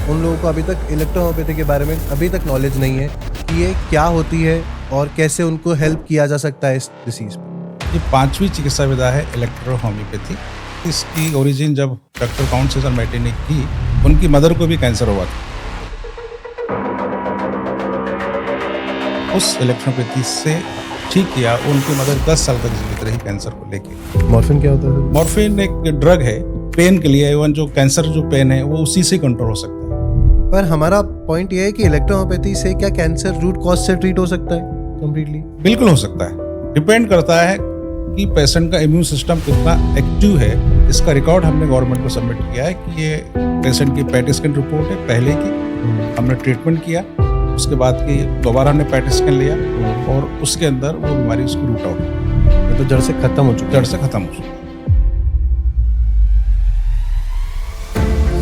उन लोगों को अभी तक इलेक्ट्रोहोम्योपैथी के बारे में अभी तक नॉलेज नहीं है कि ये क्या होती है और कैसे उनको हेल्प किया जा सकता है इस डिसीज़ में। ये 5वीं चिकित्सा विधा है इलेक्ट्रोहोम्योपैथी। इसकी ओरिजिन जब डॉक्टर काउंट सीजर मैटी ने की, उनकी मदर को भी कैंसर हुआ था। उस इलेक्ट्रोहोम्योपैथी से ठीक किया, उनकी मदर 10 साल तक जीवित रही कैंसर को लेके। मॉर्फिन क्या होता है? मॉर्फिन एक ड्रग है पेन के लिए, इवन जो कैंसर जो पेन है वो उसी से कंट्रोल हो सकता है। पर हमारा पॉइंट ये है कि इलेक्ट्रोहोम्योपैथी से क्या कैंसर रूट कॉज से ट्रीट हो सकता है कम्प्लीटली? बिल्कुल हो सकता है, डिपेंड करता है कि पेशेंट का इम्यून सिस्टम कितना एक्टिव है। इसका रिकॉर्ड हमने गवर्नमेंट को सबमिट किया है कि ये पेशेंट की पैट स्कैन रिपोर्ट है पहले की, हमने ट्रीटमेंट किया, उसके बाद की दोबारा हमने पैट स्कैन लिया और उसके अंदर वो बीमारी उसकी रूट आउट तो जड़ से खत्म हो चुका है। जड़ से खत्म हो चुकी है।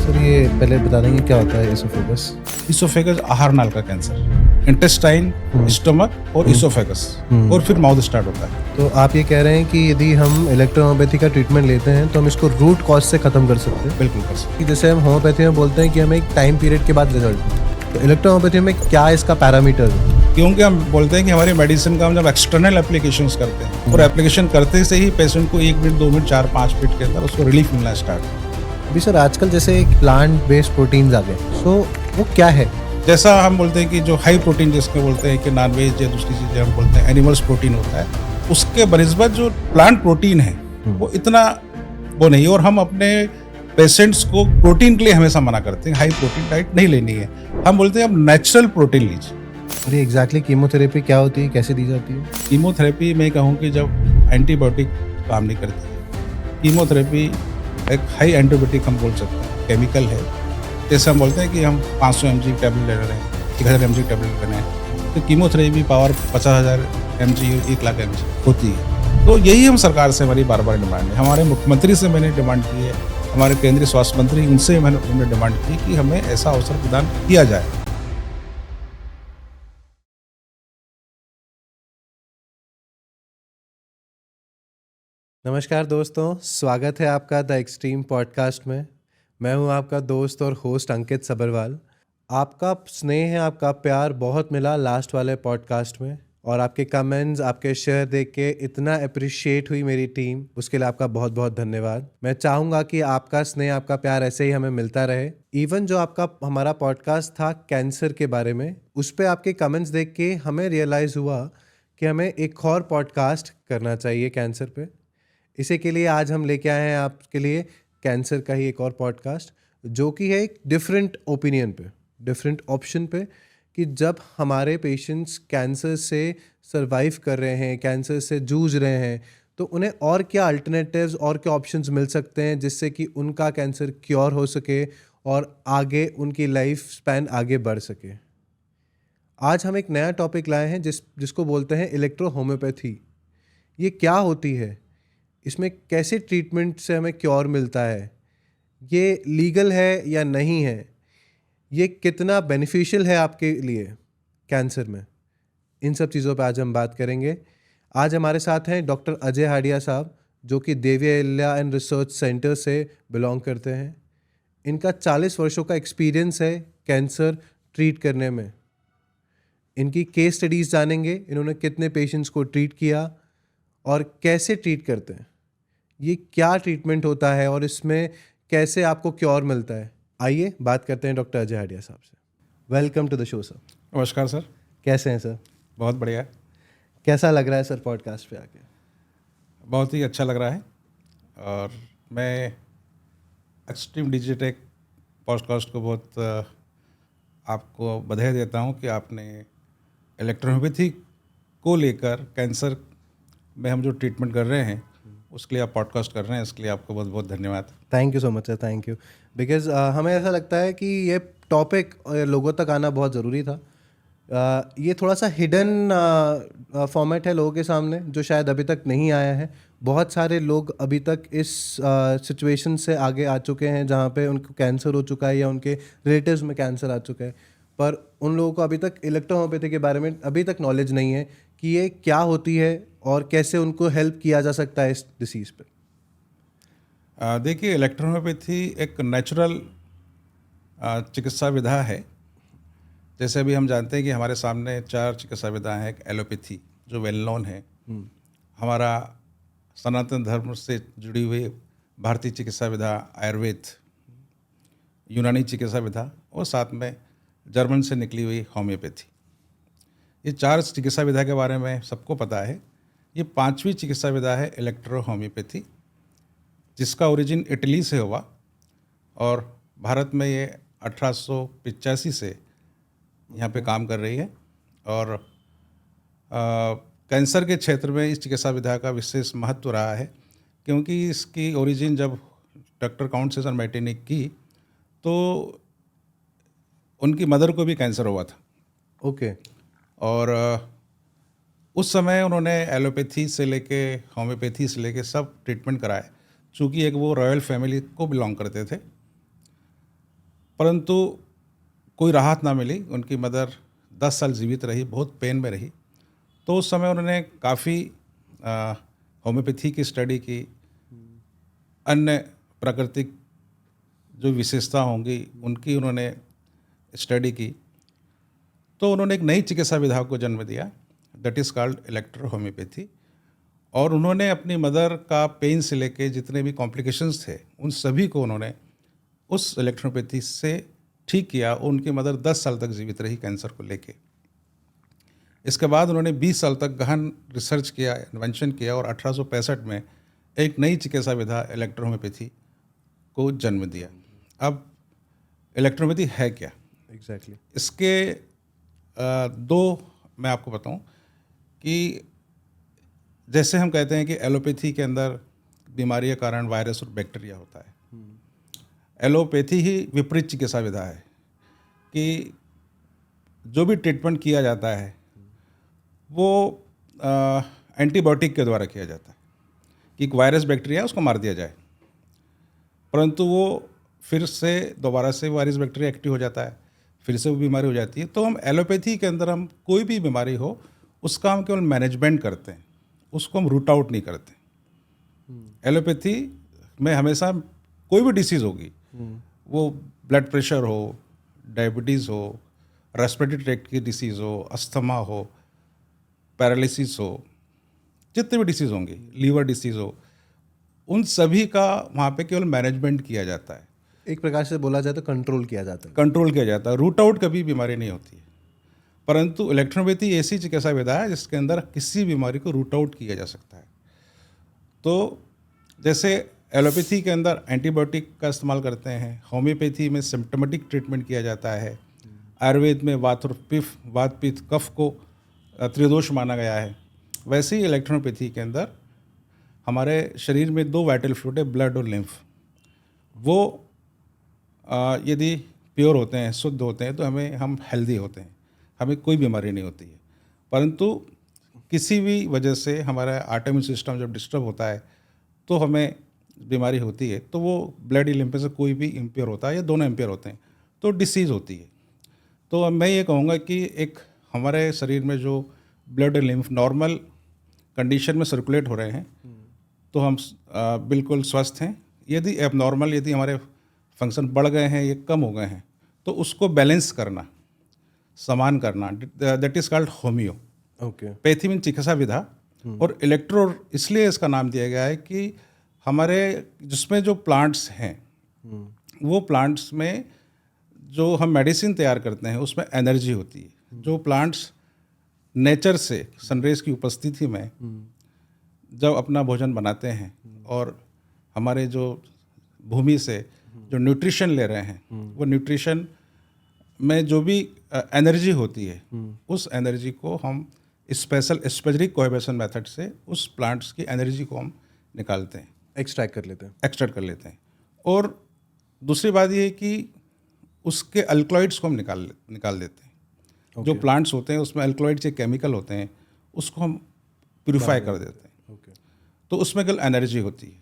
सर ये पहले बता देंगे क्या होता है इसोफेगस? इसोफेगस आहार नाल का कैंसर, इंटेस्टाइन, स्टमक और इसोफेगस और फिर माउथ स्टार्ट होता है। तो आप ये कह रहे हैं कि यदि हम इलेक्ट्रोहोम्योपैथी का ट्रीटमेंट लेते हैं तो हम इसको रूट कॉज से खत्म कर सकते हैं? बिल्कुल कर सकते कि जैसे हम होम्योपैथी में बोलते हैं कि हमें एक टाइम पीरियड के बाद रिजल्ट, तो इलेक्ट्रोहोम्योपैथी में क्या इसका पैरामीटर है? क्योंकि हम बोलते हैं कि हमारी मेडिसिन का हम जब एक्सटर्नल एप्लीकेशंस करते हैं और एप्लीकेशन करते से ही पेशेंट को 1 मिनट 2 मिनट 4-5 मिनट के अंदर उसको रिलीफ मिलना स्टार्ट। अभी सर आजकल जैसे एक प्लांट बेस्ड प्रोटीन्स आ गए, सो वो क्या है? जैसा हम बोलते हैं कि जो हाई प्रोटीन जिसके बोलते हैं कि नॉनवेज या दूसरी चीज़ें हम बोलते हैं एनिमल्स प्रोटीन होता है, उसके बनिस्बत जो प्लांट प्रोटीन है वो इतना वो नहीं है। और हम अपने पेशेंट्स को प्रोटीन के लिए हमेशा मना करते हैं, हाई प्रोटीन डाइट नहीं लेनी है। हम बोलते हैं आप नेचुरल प्रोटीन लीजिए। अरे एग्जैक्टली कीमोथेरेपी क्या होती है, कैसे दी जाती है? कीमोथेरेपी मैं कहूँ कि जब एंटीबायोटिक काम नहीं करती है, कीमोथेरेपी एक हाई एंटीबायोटिक हम बोल सकते हैं, केमिकल है। जैसे हम बोलते हैं कि हम 500 mg टैबलेट ले रहे हैं, 1000 mg टैबलेट ले रहे हैं, तो कीमोथेरेपी पावर 50,000 mg और 1 लाख mg होती है। तो यही हम सरकार से हमारी बार बार डिमांड है। हमारे मुख्यमंत्री से मैंने डिमांड की है, हमारे केंद्रीय स्वास्थ्य मंत्री, उनसे हमने डिमांड की कि हमें ऐसा अवसर प्रदान किया जाए। नमस्कार दोस्तों, स्वागत है आपका द एक्सट्रीम पॉडकास्ट में। मैं हूं आपका दोस्त और होस्ट अंकित सबरवाल। आपका स्नेह, आपका प्यार बहुत मिला लास्ट वाले पॉडकास्ट में, और आपके कमेंट्स, आपके शेयर देख के इतना अप्रिशिएट हुई मेरी टीम, उसके लिए आपका बहुत बहुत धन्यवाद। मैं चाहूँगा कि आपका स्नेह, आपका प्यार ऐसे ही हमें मिलता रहे। इवन जो आपका हमारा पॉडकास्ट था कैंसर के बारे में, उस पर आपके कमेंट्स देख के हमें रियलाइज़ हुआ कि हमें एक और पॉडकास्ट करना चाहिए कैंसर पे। इसी के लिए आज हम लेके आए हैं आपके लिए कैंसर का ही एक और पॉडकास्ट, जो कि है एक डिफरेंट ओपिनियन पे, डिफरेंट ऑप्शन पे, कि जब हमारे पेशेंट्स कैंसर से सरवाइव कर रहे हैं, कैंसर से जूझ रहे हैं, तो उन्हें और क्या अल्टरनेटिव्स और क्या ऑप्शंस मिल सकते हैं जिससे कि उनका कैंसर क्योर हो सके और आगे उनकी लाइफ स्पैन आगे बढ़ सके। आज हम एक नया टॉपिक लाए हैं जिसको बोलते हैं इलेक्ट्रोहोम्योपैथी। ये क्या होती है, इसमें कैसे ट्रीटमेंट से हमें क्योर मिलता है, ये लीगल है या नहीं है, ये कितना बेनिफिशियल है आपके लिए कैंसर में, इन सब चीज़ों पे आज हम बात करेंगे। आज हमारे साथ हैं डॉक्टर अजय हाडिया साहब, जो कि Devi Ahilya and research centre से बिलोंग करते हैं। इनका 40 वर्षों का एक्सपीरियंस है कैंसर ट्रीट करने में। इनकी केस स्टडीज़ जानेंगे, इन्होंने कितने पेशेंट्स को ट्रीट किया और कैसे ट्रीट करते हैं, ये क्या ट्रीटमेंट होता है और इसमें कैसे आपको क्योर मिलता है। आइए बात करते हैं डॉक्टर अजय हाडिया साहब से। Welcome to the show sir. नमस्कार सर। कैसे हैं सर? बहुत बढ़िया। कैसा लग रहा है सर पॉडकास्ट पे आके? बहुत ही अच्छा लग रहा है, और मैं एक्सट्रीम डिजिटेक पॉडकास्ट को बहुत आपको बधाई देता हूं कि आपने इलेक्ट्रोहोम्योपैथी को लेकर कैंसर में हम जो ट्रीटमेंट कर रहे हैं उसके लिए आप पॉडकास्ट कर रहे हैं, इसके लिए आपको बहुत बहुत धन्यवाद। Thank you so much sir, thank you. Because हमें ऐसा लगता है कि ये टॉपिक लोगों तक आना बहुत ज़रूरी था। ये थोड़ा सा हिडन फॉर्मेट है लोगों के सामने, जो शायद अभी तक नहीं आया है। बहुत सारे लोग अभी तक इस सिचुएशन से आगे आ चुके हैं जहाँ पे उनको कैंसर हो चुका है या उनके रिलेटिव्स में कैंसर आ चुका है, पर उन लोगों को अभी तक इलेक्ट्रोहोम्योपैथी के बारे में अभी तक नॉलेज नहीं है कि ये क्या होती है और कैसे उनको हेल्प किया जा सकता है इस डिसीज़ पे। देखिए, इलेक्ट्रोहोम्योपैथी एक नेचुरल चिकित्सा विधा है। जैसे अभी हम जानते हैं कि हमारे सामने 4 चिकित्सा विधा हैं। एक एलोपैथी जो वेल नोन है, हमारा सनातन धर्म से जुड़ी हुई भारतीय चिकित्सा विधा आयुर्वेद, यूनानी चिकित्सा विधा और साथ में जर्मन से निकली हुई होम्योपैथी। ये 4 चिकित्सा विधा के बारे में सबको पता है। ये 5वीं चिकित्सा विधा है इलेक्ट्रो होम्योपैथी, जिसका ओरिजिन इटली से हुआ और भारत में ये 1885 से यहाँ पे काम कर रही है। और कैंसर के क्षेत्र में इस चिकित्सा विधा का विशेष महत्व रहा है, क्योंकि इसकी ओरिजिन जब डॉक्टर काउंट सेजर मैटी ने की तो उनकी मदर को भी कैंसर हुआ था। ओके। और उस समय उन्होंने एलोपैथी से लेके होम्योपैथी से लेके सब ट्रीटमेंट कराए, चूँकि एक वो रॉयल फैमिली को बिलोंग करते थे, परंतु कोई राहत ना मिली। उनकी मदर 10 साल जीवित रही, बहुत पेन में रही। तो उस समय उन्होंने काफ़ी होम्योपैथी की स्टडी की, अन्य प्राकृतिक जो विशेषता होंगी उनकी उन्होंने स्टडी की। तो उन्होंने एक नई चिकित्सा विधा को जन्म दिया, that is called electro homeopathy. और उन्होंने अपनी मदर का पेन से लेके जितने भी कॉम्प्लिकेशंस थे उन सभी को उन्होंने उस इलेक्ट्रोपैथी से ठीक किया। उनकी मदर 10 साल तक जीवित रही कैंसर को लेके। इसके बाद उन्होंने 20 साल तक गहन रिसर्च किया, इन्वेंशन किया और 1865 में एक नई चिकित्सा विधा इलेक्ट्रो होम्योपैथी को जन्म दिया। अब इलेक्ट्रोपैथी है क्या? एग्जैक्टली इसके दो मैं आपको बताऊं कि जैसे हम कहते हैं कि एलोपैथी के अंदर बीमारी का कारण वायरस और बैक्टीरिया होता है, एलोपैथी ही विपरीत चिकित्सा विधा है कि जो भी ट्रीटमेंट किया जाता है वो एंटीबायोटिक के द्वारा किया जाता है कि एक वायरस बैक्टीरिया उसको मार दिया जाए, परंतु वो फिर से दोबारा से वायरस बैक्टीरिया एक्टिव हो जाता है, फिर से वो बीमारी हो जाती है। तो हम एलोपैथी के अंदर हम कोई भी बीमारी हो उसका हम केवल मैनेजमेंट करते हैं, उसको हम रूट आउट नहीं करते। एलोपैथी में हमेशा कोई भी डिसीज़ होगी, वो ब्लड प्रेशर हो, डायबिटीज़ हो, रेस्पिरेटरी ट्रैक्ट की डिसीज़ हो, अस्थमा हो, पैरालिसिस हो, जितने भी डिसीज़ होंगे, लीवर डिसीज़ हो, उन सभी का वहाँ पे केवल मैनेजमेंट किया जाता है। एक प्रकार से बोला जाए तो कंट्रोल किया जाता है। कंट्रोल किया जाता है, रूट आउट कभी बीमारी नहीं होती है। परंतु इलेक्ट्रोपैथी ऐसी चिकित्सा विधा है जिसके अंदर किसी बीमारी को रूट आउट किया जा सकता है। तो जैसे एलोपैथी के अंदर एंटीबायोटिक का इस्तेमाल करते हैं, होम्योपैथी में सिम्टोमेटिक ट्रीटमेंट किया जाता है, आयुर्वेद में वात और वात पित्त कफ को त्रिदोष माना गया है, वैसे ही इलेक्ट्रोपैथी के अंदर हमारे शरीर में 2 वाइटल फ्लूइड है, ब्लड और लिम्फ। वो यदि प्योर होते हैं, शुद्ध होते हैं, तो हम हेल्दी होते हैं, हमें कोई बीमारी नहीं होती है। परंतु किसी भी वजह से हमारा ऑटोइम्यून सिस्टम जब डिस्टर्ब होता है तो हमें बीमारी होती है, तो वो ब्लड या लिम्फ से कोई भी इम्प्योर होता है या दोनों इम्प्योर होते हैं तो डिसीज़ होती है। तो मैं ये कहूँगा कि एक हमारे शरीर में जो ब्लड और लिम्फ नॉर्मल कंडीशन में सर्कुलेट हो रहे हैं तो हम बिल्कुल स्वस्थ हैं। यदि एबनॉर्मल, यदि हमारे फंक्शन बढ़ गए हैं या कम हो गए हैं तो उसको बैलेंस करना, समान करना, that is called homeo. Okay. Pathy mean चिकित्सा विधा। और इलेक्ट्रो इसलिए इसका नाम दिया गया है कि हमारे जिसमें जो प्लांट्स हैं वो प्लांट्स में जो हम मेडिसिन तैयार करते हैं उसमें एनर्जी होती है। जो प्लांट्स नेचर से सनरेज की उपस्थिति में जब अपना भोजन बनाते हैं और हमारे जो भूमि से जो न्यूट्रिशन ले रहे हैं वो न्यूट्रिशन में जो भी एनर्जी होती है उस एनर्जी को हम स्पेशल स्पेसिफिक कोहेबेशन मेथड से उस प्लांट्स की एनर्जी को हम निकालते हैं, एक्सट्रैक्ट कर लेते हैं। और दूसरी बात ये है कि उसके अल्कलॉइड्स को हम निकाल देते हैं। जो प्लांट्स होते हैं उसमें अल्कलॉइड्स के केमिकल होते हैं, उसको हम प्यूरिफाई कर देते हैं। तो उसमें कल एनर्जी होती है।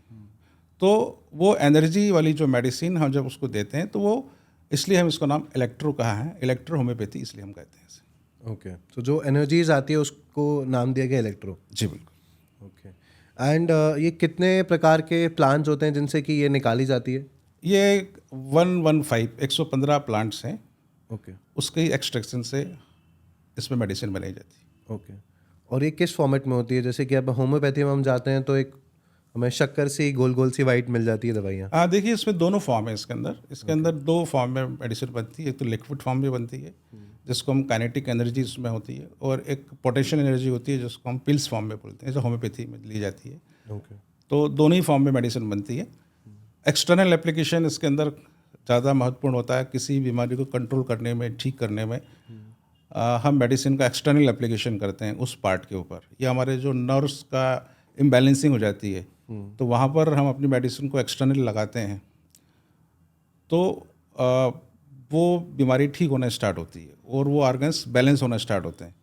तो वो एनर्जी वाली जो मेडिसिन हम जब उसको देते हैं तो वो, इसलिए हम इसको नाम इलेक्ट्रो कहा है, इलेक्ट्रो होम्योपैथी इसलिए हम कहते हैं इसे। ओके। तो जो एनर्जीज आती है उसको नाम दिया गया इलेक्ट्रो। जी बिल्कुल। ओके। एंड ये कितने प्रकार के प्लांट्स होते हैं जिनसे कि ये निकाली जाती है? ये 115 प्लांट्स हैं, ओके उसके एक्सट्रैक्शन से इसमें मेडिसिन बनाई जाती है। ओके। और ये किस फॉर्मेट में होती है? जैसे कि अब होम्योपैथी में हम जाते हैं तो एक हमें शक्कर सी गोल गोल सी वाइट मिल जाती है दवाइयाँ। हाँ, देखिए इसमें दोनों फॉर्म है इसके अंदर। इसके अंदर 2 फॉर्म में मेडिसिन बनती है। एक तो लिक्विड फॉर्म में बनती है जिसको हम काइनेटिक एनर्जी उसमें होती है, और एक पोटेंशियल एनर्जी होती है जिसको हम पिल्स फॉर्म में बोलते हैं, जो होम्योपैथी में ली जाती है। ओके तो दोनों ही फॉर्म में मेडिसिन बनती है। एक्सटर्नल एप्लीकेशन इसके अंदर ज़्यादा महत्वपूर्ण होता है। किसी बीमारी को कंट्रोल करने में, ठीक करने में हम मेडिसिन का एक्सटर्नल एप्लीकेशन करते हैं उस पार्ट के ऊपर, या हमारे जो नर्व्स का इम्बैलेंसिंग हो जाती है तो वहाँ पर हम अपनी मेडिसिन को एक्सटर्नल लगाते हैं, तो वो बीमारी ठीक होना स्टार्ट होती है और वो ऑर्गन्स बैलेंस होना स्टार्ट होते हैं।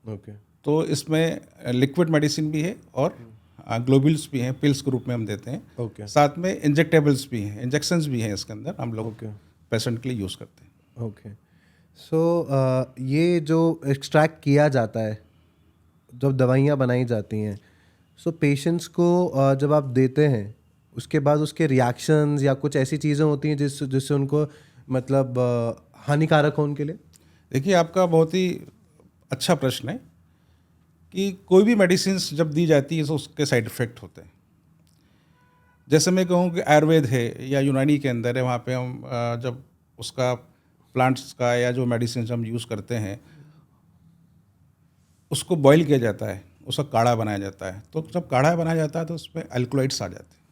ओके तो इसमें लिक्विड मेडिसिन भी है और ग्लोब्यूल्स भी हैं, पिल्स के रूप में हम देते हैं। ओके साथ में इंजेक्टेबल्स भी हैं, इंजेक्शंस भी हैं इसके अंदर, हम लोग ओके पेशेंट के लिए यूज़ करते हैं। ओके। सो ये जो एक्सट्रैक्ट किया जाता है, जब दवाइयाँ बनाई जाती हैं, सो पेशेंट्स को जब आप देते हैं उसके बाद उसके रिएक्शंस या कुछ ऐसी चीज़ें होती हैं जिससे उनको मतलब हानिकारक हो उनके लिए? देखिए, आपका बहुत ही अच्छा प्रश्न है कि कोई भी मेडिसिन जब दी जाती है तो उसके साइड इफ़ेक्ट होते हैं। जैसे मैं कहूँ कि आयुर्वेद है या यूनानी के अंदर है, वहाँ पे हम जब उसका प्लांट्स का या जो मेडिसिन हम यूज़ करते हैं उसको बॉईल किया जाता है, उसका काढ़ा बनाया जाता है। तो जब काढ़ा बनाया जाता है तो उसमें अल्कलॉइड्स आ जाते हैं,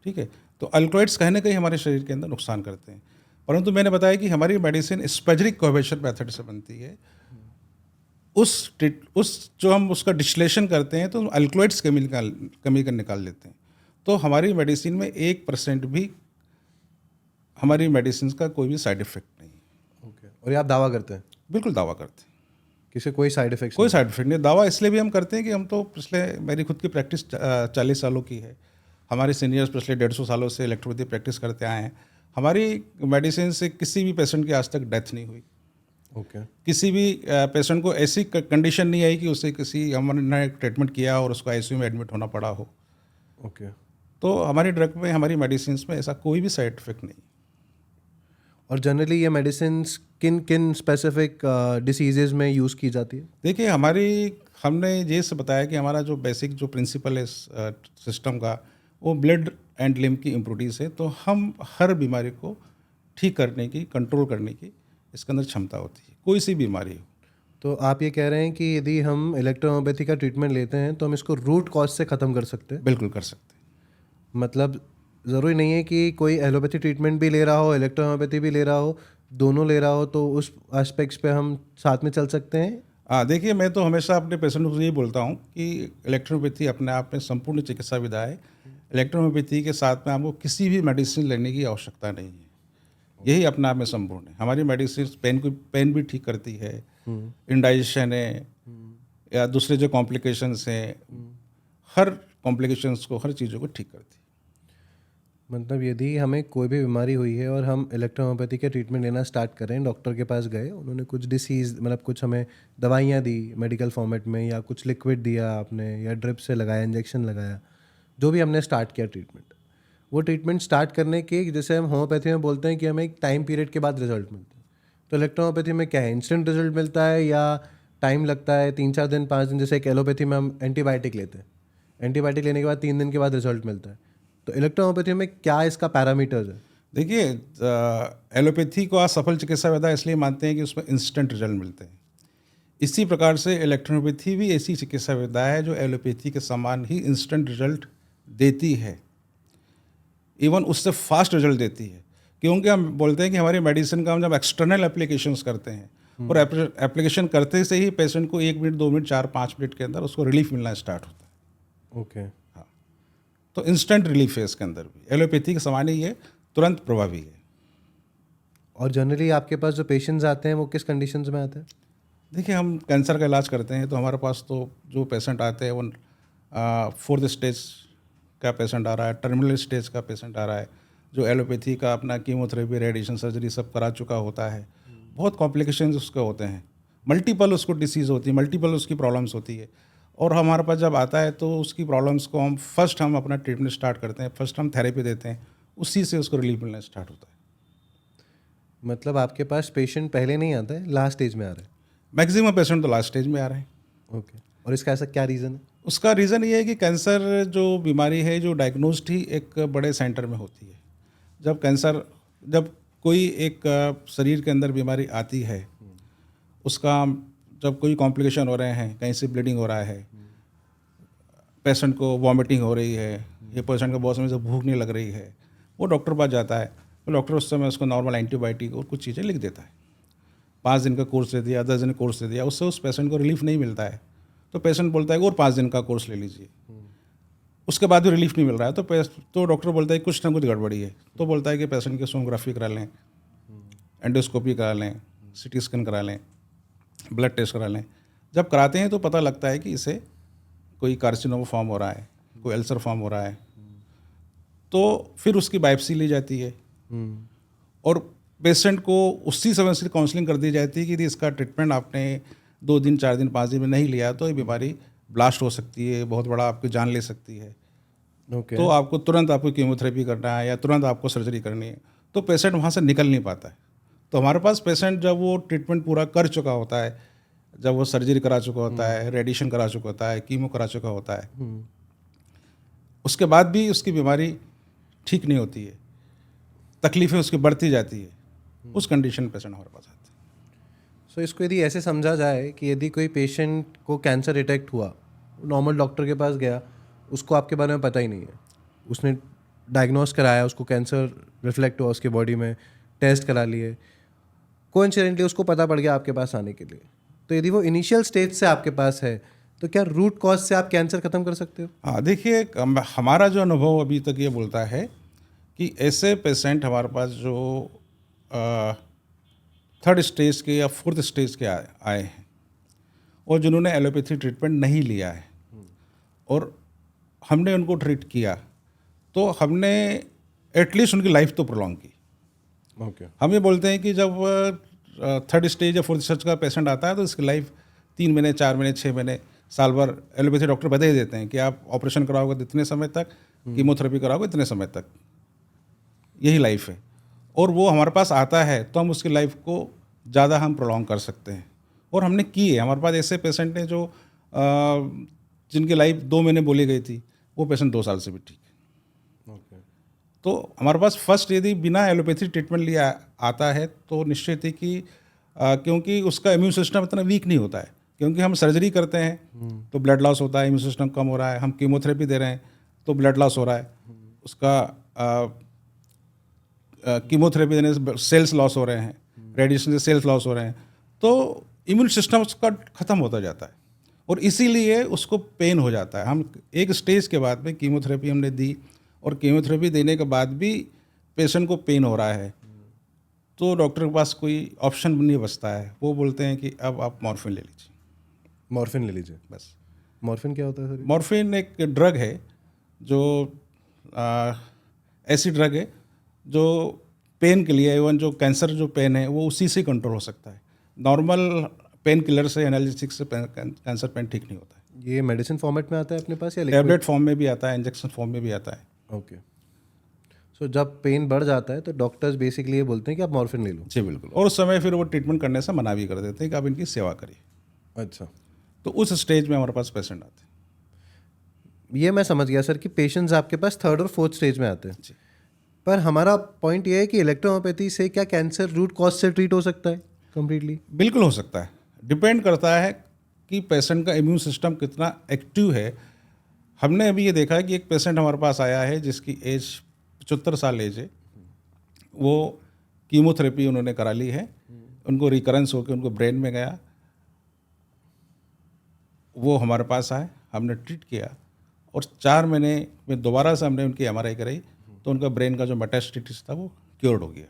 ठीक है। तो अल्कलॉइड्स कहीं ना कहीं हमारे शरीर के अंदर नुकसान करते हैं, परंतु मैंने बताया कि हमारी मेडिसिन स्पेजरिक कोहेबिशन मेथड से बनती है। उस जो हम उसका डिस्टिलेशन करते हैं तो अल्कलॉइड्स कमी कर निकाल लेते हैं। तो हमारी मेडिसिन में 1% भी हमारी मेडिसिन का कोई भी साइड इफेक्ट नहीं है। ओके। और ये आप दावा करते हैं बिल्कुल दावा करते हैं, किसी कोई साइड इफेक्ट? कोई साइड इफेक्ट नहीं। दावा इसलिए भी हम करते हैं कि हम तो मेरी खुद की प्रैक्टिस 40 सालों की है। हमारे सीनियर्स पिछले 150 सालों से इलेक्ट्रोपैथी प्रैक्टिस करते आए हैं। हमारी मेडिसिन से किसी भी पेशेंट की आज तक डेथ नहीं हुई। ओके किसी भी पेशेंट को ऐसी कंडीशन नहीं आई कि उसे किसी हमने ट्रीटमेंट किया और उसको आईसीयू में एडमिट होना पड़ा हो। ओके। तो हमारी ड्रग में, हमारी मेडिसिन में ऐसा कोई भी साइड इफेक्ट नहीं। और जनरली ये मेडिसिन किन किन स्पेसिफिक डिसीजेज में यूज़ की जाती है? देखिए, हमने ये से बताया कि हमारा जो बेसिक जो प्रिंसिपल है सिस्टम का, वो ब्लड एंड लिम्फ की इम्प्रूविटीज़ है। तो हम हर बीमारी को ठीक करने की, कंट्रोल करने की इसके अंदर क्षमता होती है, कोई सी बीमारी हो। तो आप ये कह रहे हैं कि यदि हम इलेक्ट्रोहोम्योपैथी का ट्रीटमेंट लेते हैं तो हम इसको रूट कॉज से ख़त्म कर सकते हैं? बिल्कुल कर सकते हैं। मतलब ज़रूरी नहीं है कि कोई एलोपैथी ट्रीटमेंट भी ले रहा हो, इलेक्ट्रोहोम्योपैथी भी ले रहा हो, दोनों ले रहा हो, तो उस एस्पेक्ट्स पे हम साथ में चल सकते हैं? हाँ, देखिए, मैं तो हमेशा अपने पेशेंट को यही बोलता हूँ कि इलेक्ट्रोपैथी अपने आप में संपूर्ण चिकित्सा विधा है। इलेक्ट्रोपैथी के साथ में आपको किसी भी मेडिसिन लेने की आवश्यकता नहीं है। यही अपने आप में संपूर्ण है। हमारी मेडिसिन पेन भी ठीक करती है, इंडाइजेशन है या दूसरे जो कॉम्प्लिकेशंस हैं, हर कॉम्प्लिकेशंस को, हर चीज़ों को ठीक करती है। मतलब यदि हमें कोई भी बीमारी हुई है और हम इलेक्ट्रोहोम्योपैथी के ट्रीटमेंट लेना स्टार्ट करें, डॉक्टर के पास गए, उन्होंने कुछ डिसीज़ मतलब कुछ हमें दवाइयाँ दी मेडिकल फॉर्मेट में, या कुछ लिक्विड दिया आपने, या ड्रिप से लगाया, इंजेक्शन लगाया, जो भी हमने स्टार्ट किया ट्रीटमेंट, वो ट्रीटमेंट स्टार्ट करने के, जैसे हम होम्योपैथी में बोलते हैं कि हमें एक टाइम पीरियड के बाद रिजल्ट मिलता है, तो इलेक्ट्रोहोम्योपैथी में क्या है, इंस्टेंट रिजल्ट मिलता है या टाइम लगता है, 3-4 दिन 5 दिन? जैसे एक एलोपैथी में हम एंटीबायोटिक लेते हैं, एंटीबायोटिक लेने के बाद 3 दिन के बाद रिजल्ट मिलता है, तो इलेक्ट्रोहोम्योपैथी में क्या इसका पैरामीटर्स है? देखिए, एलोपैथी को आज सफल चिकित्सा विधा इसलिए मानते हैं कि उसमें इंस्टेंट रिजल्ट मिलते हैं। इसी प्रकार से इलेक्ट्रोपैथी भी ऐसी चिकित्सा विधा है जो एलोपैथी के समान ही इंस्टेंट रिजल्ट देती है, इवन उससे फास्ट रिजल्ट देती है। क्योंकि हम बोलते हैं कि हमारी मेडिसिन का हम जब एक्सटर्नल एप्लीकेशंस करते हैं और एप्लीकेशन करते से ही पेशेंट को 1 मिनट, 2 मिनट, 4-5 मिनट के अंदर उसको रिलीफ मिलना स्टार्ट होता है। ओके। हाँ, तो इंस्टेंट रिलीफ है इसके अंदर भी। एलोपैथी के समान ही है, तुरंत प्रभावी है। और जनरली आपके पास जो पेशेंट्स आते हैं वो किस कंडीशंस में आते हैं? देखिए, हम कैंसर का इलाज करते हैं तो हमारे पास तो जो पेशेंट आते हैं वो 4th स्टेज का पेशेंट आ रहा है, टर्मिनल स्टेज का पेशेंट आ रहा है, जो एलोपैथी का अपना कीमोथेरेपी, रेडिएशन, सर्जरी सब करा चुका होता है। बहुत कॉम्प्लिकेशंस उसके होते हैं, मल्टीपल उसको डिसीज़ होती है, मल्टीपल उसकी प्रॉब्लम्स होती है। और हमारे पास जब आता है तो उसकी प्रॉब्लम्स को हम अपना ट्रीटमेंट स्टार्ट करते हैं, फर्स्ट हम थेरेपी देते हैं, उसी से उसको रिलीफ मिलना स्टार्ट होता है। मतलब आपके पास पेशेंट पहले नहीं आता है, लास्ट स्टेज में आ रहा है? मैक्सिमम पेशेंट तो लास्ट स्टेज में आ रहे हैं। ओके। और इसका ऐसा क्या रीज़न है? उसका रीज़न ये है कि कैंसर जो बीमारी है जो डायग्नोस्ड ही एक बड़े सेंटर में होती है। जब कोई एक शरीर के अंदर बीमारी आती है, उसका जब कोई कॉम्प्लिकेशन हो रहे हैं, कहीं से ब्लीडिंग हो रहा है, पेशेंट को वॉमिटिंग हो रही है, ये पेशेंट को बहुत समय से भूख नहीं लग रही है, वो डॉक्टर पास जाता है तो डॉक्टर उस समय उसको नॉर्मल एंटीबायोटिक और कुछ चीज़ें लिख देता है। 5 दिन का कोर्स दे दिया, 10 दिन का कोर्स दे दिया, उससे उस पेशेंट को रिलीफ नहीं मिलता है तो पेशेंट बोलता है कि और 5 दिन का कोर्स ले लीजिए। उसके बाद भी रिलीफ नहीं मिल रहा है तो डॉक्टर बोलता है कुछ ना कुछ गड़बड़ी है, तो बोलता है कि पेशेंट की सोनोग्राफी करा लें, एंडोस्कोपी करा लें, सीटी स्कैन करा लें, ब्लड टेस्ट करा लें। जब कराते हैं तो पता लगता है कि इसे कोई कार्सिनोमा फॉर्म हो रहा है, कोई अल्सर फॉर्म हो रहा है, तो फिर उसकी बायोप्सी ली जाती है और पेशेंट को उसी समय से काउंसलिंग कर दी जाती है कि यदि इसका ट्रीटमेंट आपने 2 दिन, 4 दिन, 5 दिन में नहीं लिया तो ये बीमारी ब्लास्ट हो सकती है, बहुत बड़ा आपकी जान ले सकती है। ओके। तो आपको तुरंत आपको कीमोथेरेपी करना है या तुरंत आपको सर्जरी करनी है, तो पेशेंट वहाँ से निकल नहीं पाता है। तो हमारे पास पेशेंट जब वो ट्रीटमेंट पूरा कर चुका होता है, जब वो सर्जरी करा चुका होता है, रेडिएशन करा चुका होता है, कीमो करा चुका होता है, उसके बाद भी उसकी बीमारी ठीक नहीं होती है, तकलीफ़ें उसकी बढ़ती जाती है, उस कंडीशन पेशेंट हमारे पास आते हैं। सो इसको यदि ऐसे समझा जाए कि यदि कोई पेशेंट को कैंसर डिटेक्ट हुआ, नॉर्मल डॉक्टर के पास गया, उसको आपके बारे में पता ही नहीं है, उसने डायग्नोस कराया, उसको कैंसर रिफ्लेक्ट हुआ उसकी बॉडी में, टेस्ट करा लिए, कोइंसिडेंटली उसको पता पड़ गया आपके पास आने के लिए, तो यदि वो इनिशियल स्टेज से आपके पास है तो क्या रूट कॉज से आप कैंसर ख़त्म कर सकते हो? हाँ, देखिए हमारा जो अनुभव अभी तक ये बोलता है कि ऐसे पेशेंट हमारे पास जो 3rd स्टेज के या 4th स्टेज के आए हैं और जिन्होंने एलोपैथी ट्रीटमेंट नहीं लिया है और हमने उनको ट्रीट किया, तो हमने एटलीस्ट उनकी लाइफ तो प्रोलॉन्ग की। ओके। हम ये बोलते हैं कि जब 3rd स्टेज या 4th स्टेज का पेशेंट आता है तो इसकी लाइफ 3 महीने, 4 महीने, 6 महीने, साल भर एलोपैथी डॉक्टर बता ही देते हैं कि आप ऑपरेशन कराओगे तो इतने समय तक, कीमोथेरेपी कराओगे इतने समय तक, यही लाइफ है। और वो हमारे पास आता है तो हम उसकी लाइफ को ज़्यादा हम प्रोलॉन्ग कर सकते हैं और हमने की है। हमारे पास ऐसे पेशेंट हैं जो जिनकी लाइफ 2 महीने बोली गई थी, वो पेशेंट 2 साल से भी ठीक है। ओके। तो हमारे पास फर्स्ट यदि बिना एलोपैथी ट्रीटमेंट लिया आता है तो निश्चित ही कि क्योंकि उसका इम्यून सिस्टम इतना वीक नहीं होता है, क्योंकि हम सर्जरी करते हैं तो ब्लड लॉस होता है, इम्यून सिस्टम कम हो रहा है, हम कीमोथेरेपी दे रहे हैं तो ब्लड लॉस हो रहा है, उसका कीमोथेरेपी देने से सेल्स लॉस हो रहे हैं, रेडिएशन से सेल्स लॉस हो रहे हैं, तो इम्यून सिस्टम उसका ख़त्म होता जाता है और इसीलिए उसको पेन हो जाता है। हम एक स्टेज के बाद में कीमोथेरेपी हमने दी और कीमोथेरेपी देने के बाद भी पेशेंट को पेन हो रहा है तो डॉक्टर के पास कोई ऑप्शन नहीं बचता है, वो बोलते हैं कि अब आप मॉर्फिन ले लीजिए। मॉर्फिन ले लीजिए। बस। मॉर्फिन क्या होता है सर? मॉर्फिन एक ड्रग है जो ऐसी ड्रग है जो पेन के लिए, इवन जो कैंसर जो पेन है वो उसी से कंट्रोल हो सकता है। नॉर्मल पेन किलर से, एनाल्जेसिक से कैंसर पेन ठीक नहीं होता है। ये मेडिसिन फॉर्मेट में आता है अपने पास या लिक्विड? टैबलेट फॉर्म में भी आता है, इंजेक्शन फॉर्म में भी आता है। ओके। सो जब पेन बढ़ जाता है तो डॉक्टर्स बेसिकली ये बोलते हैं कि आप मॉर्फिन ले लो। जी बिल्कुल, और उस समय फिर वो ट्रीटमेंट करने से मना भी कर देते हैं कि आप इनकी सेवा करिए। अच्छा। तो उस स्टेज में हमारे पास पेशेंट आते हैं। ये मैं समझ गया सर कि पेशेंट्स आपके पास 3rd और 4th स्टेज में आते हैं, जी। पर हमारा पॉइंट ये है कि इलेक्ट्रोहोम्योपैथी से क्या कैंसर रूट कॉज से ट्रीट हो सकता है कम्प्लीटली? बिल्कुल हो सकता है, डिपेंड करता है कि पेशेंट का इम्यून सिस्टम कितना एक्टिव है। हमने अभी ये देखा है कि एक पेशेंट हमारे पास आया है जिसकी एज 75 साल एज है, वो कीमोथेरेपी उन्होंने करा ली है, उनको रिकरेंस होकर उनको ब्रेन में गया, वो हमारे पास आए, हमने ट्रीट किया और 4 महीने में दोबारा से हमने उनकी MRI कराई तो उनका ब्रेन का जो मेटास्टेसिस था वो क्योर्ड हो गया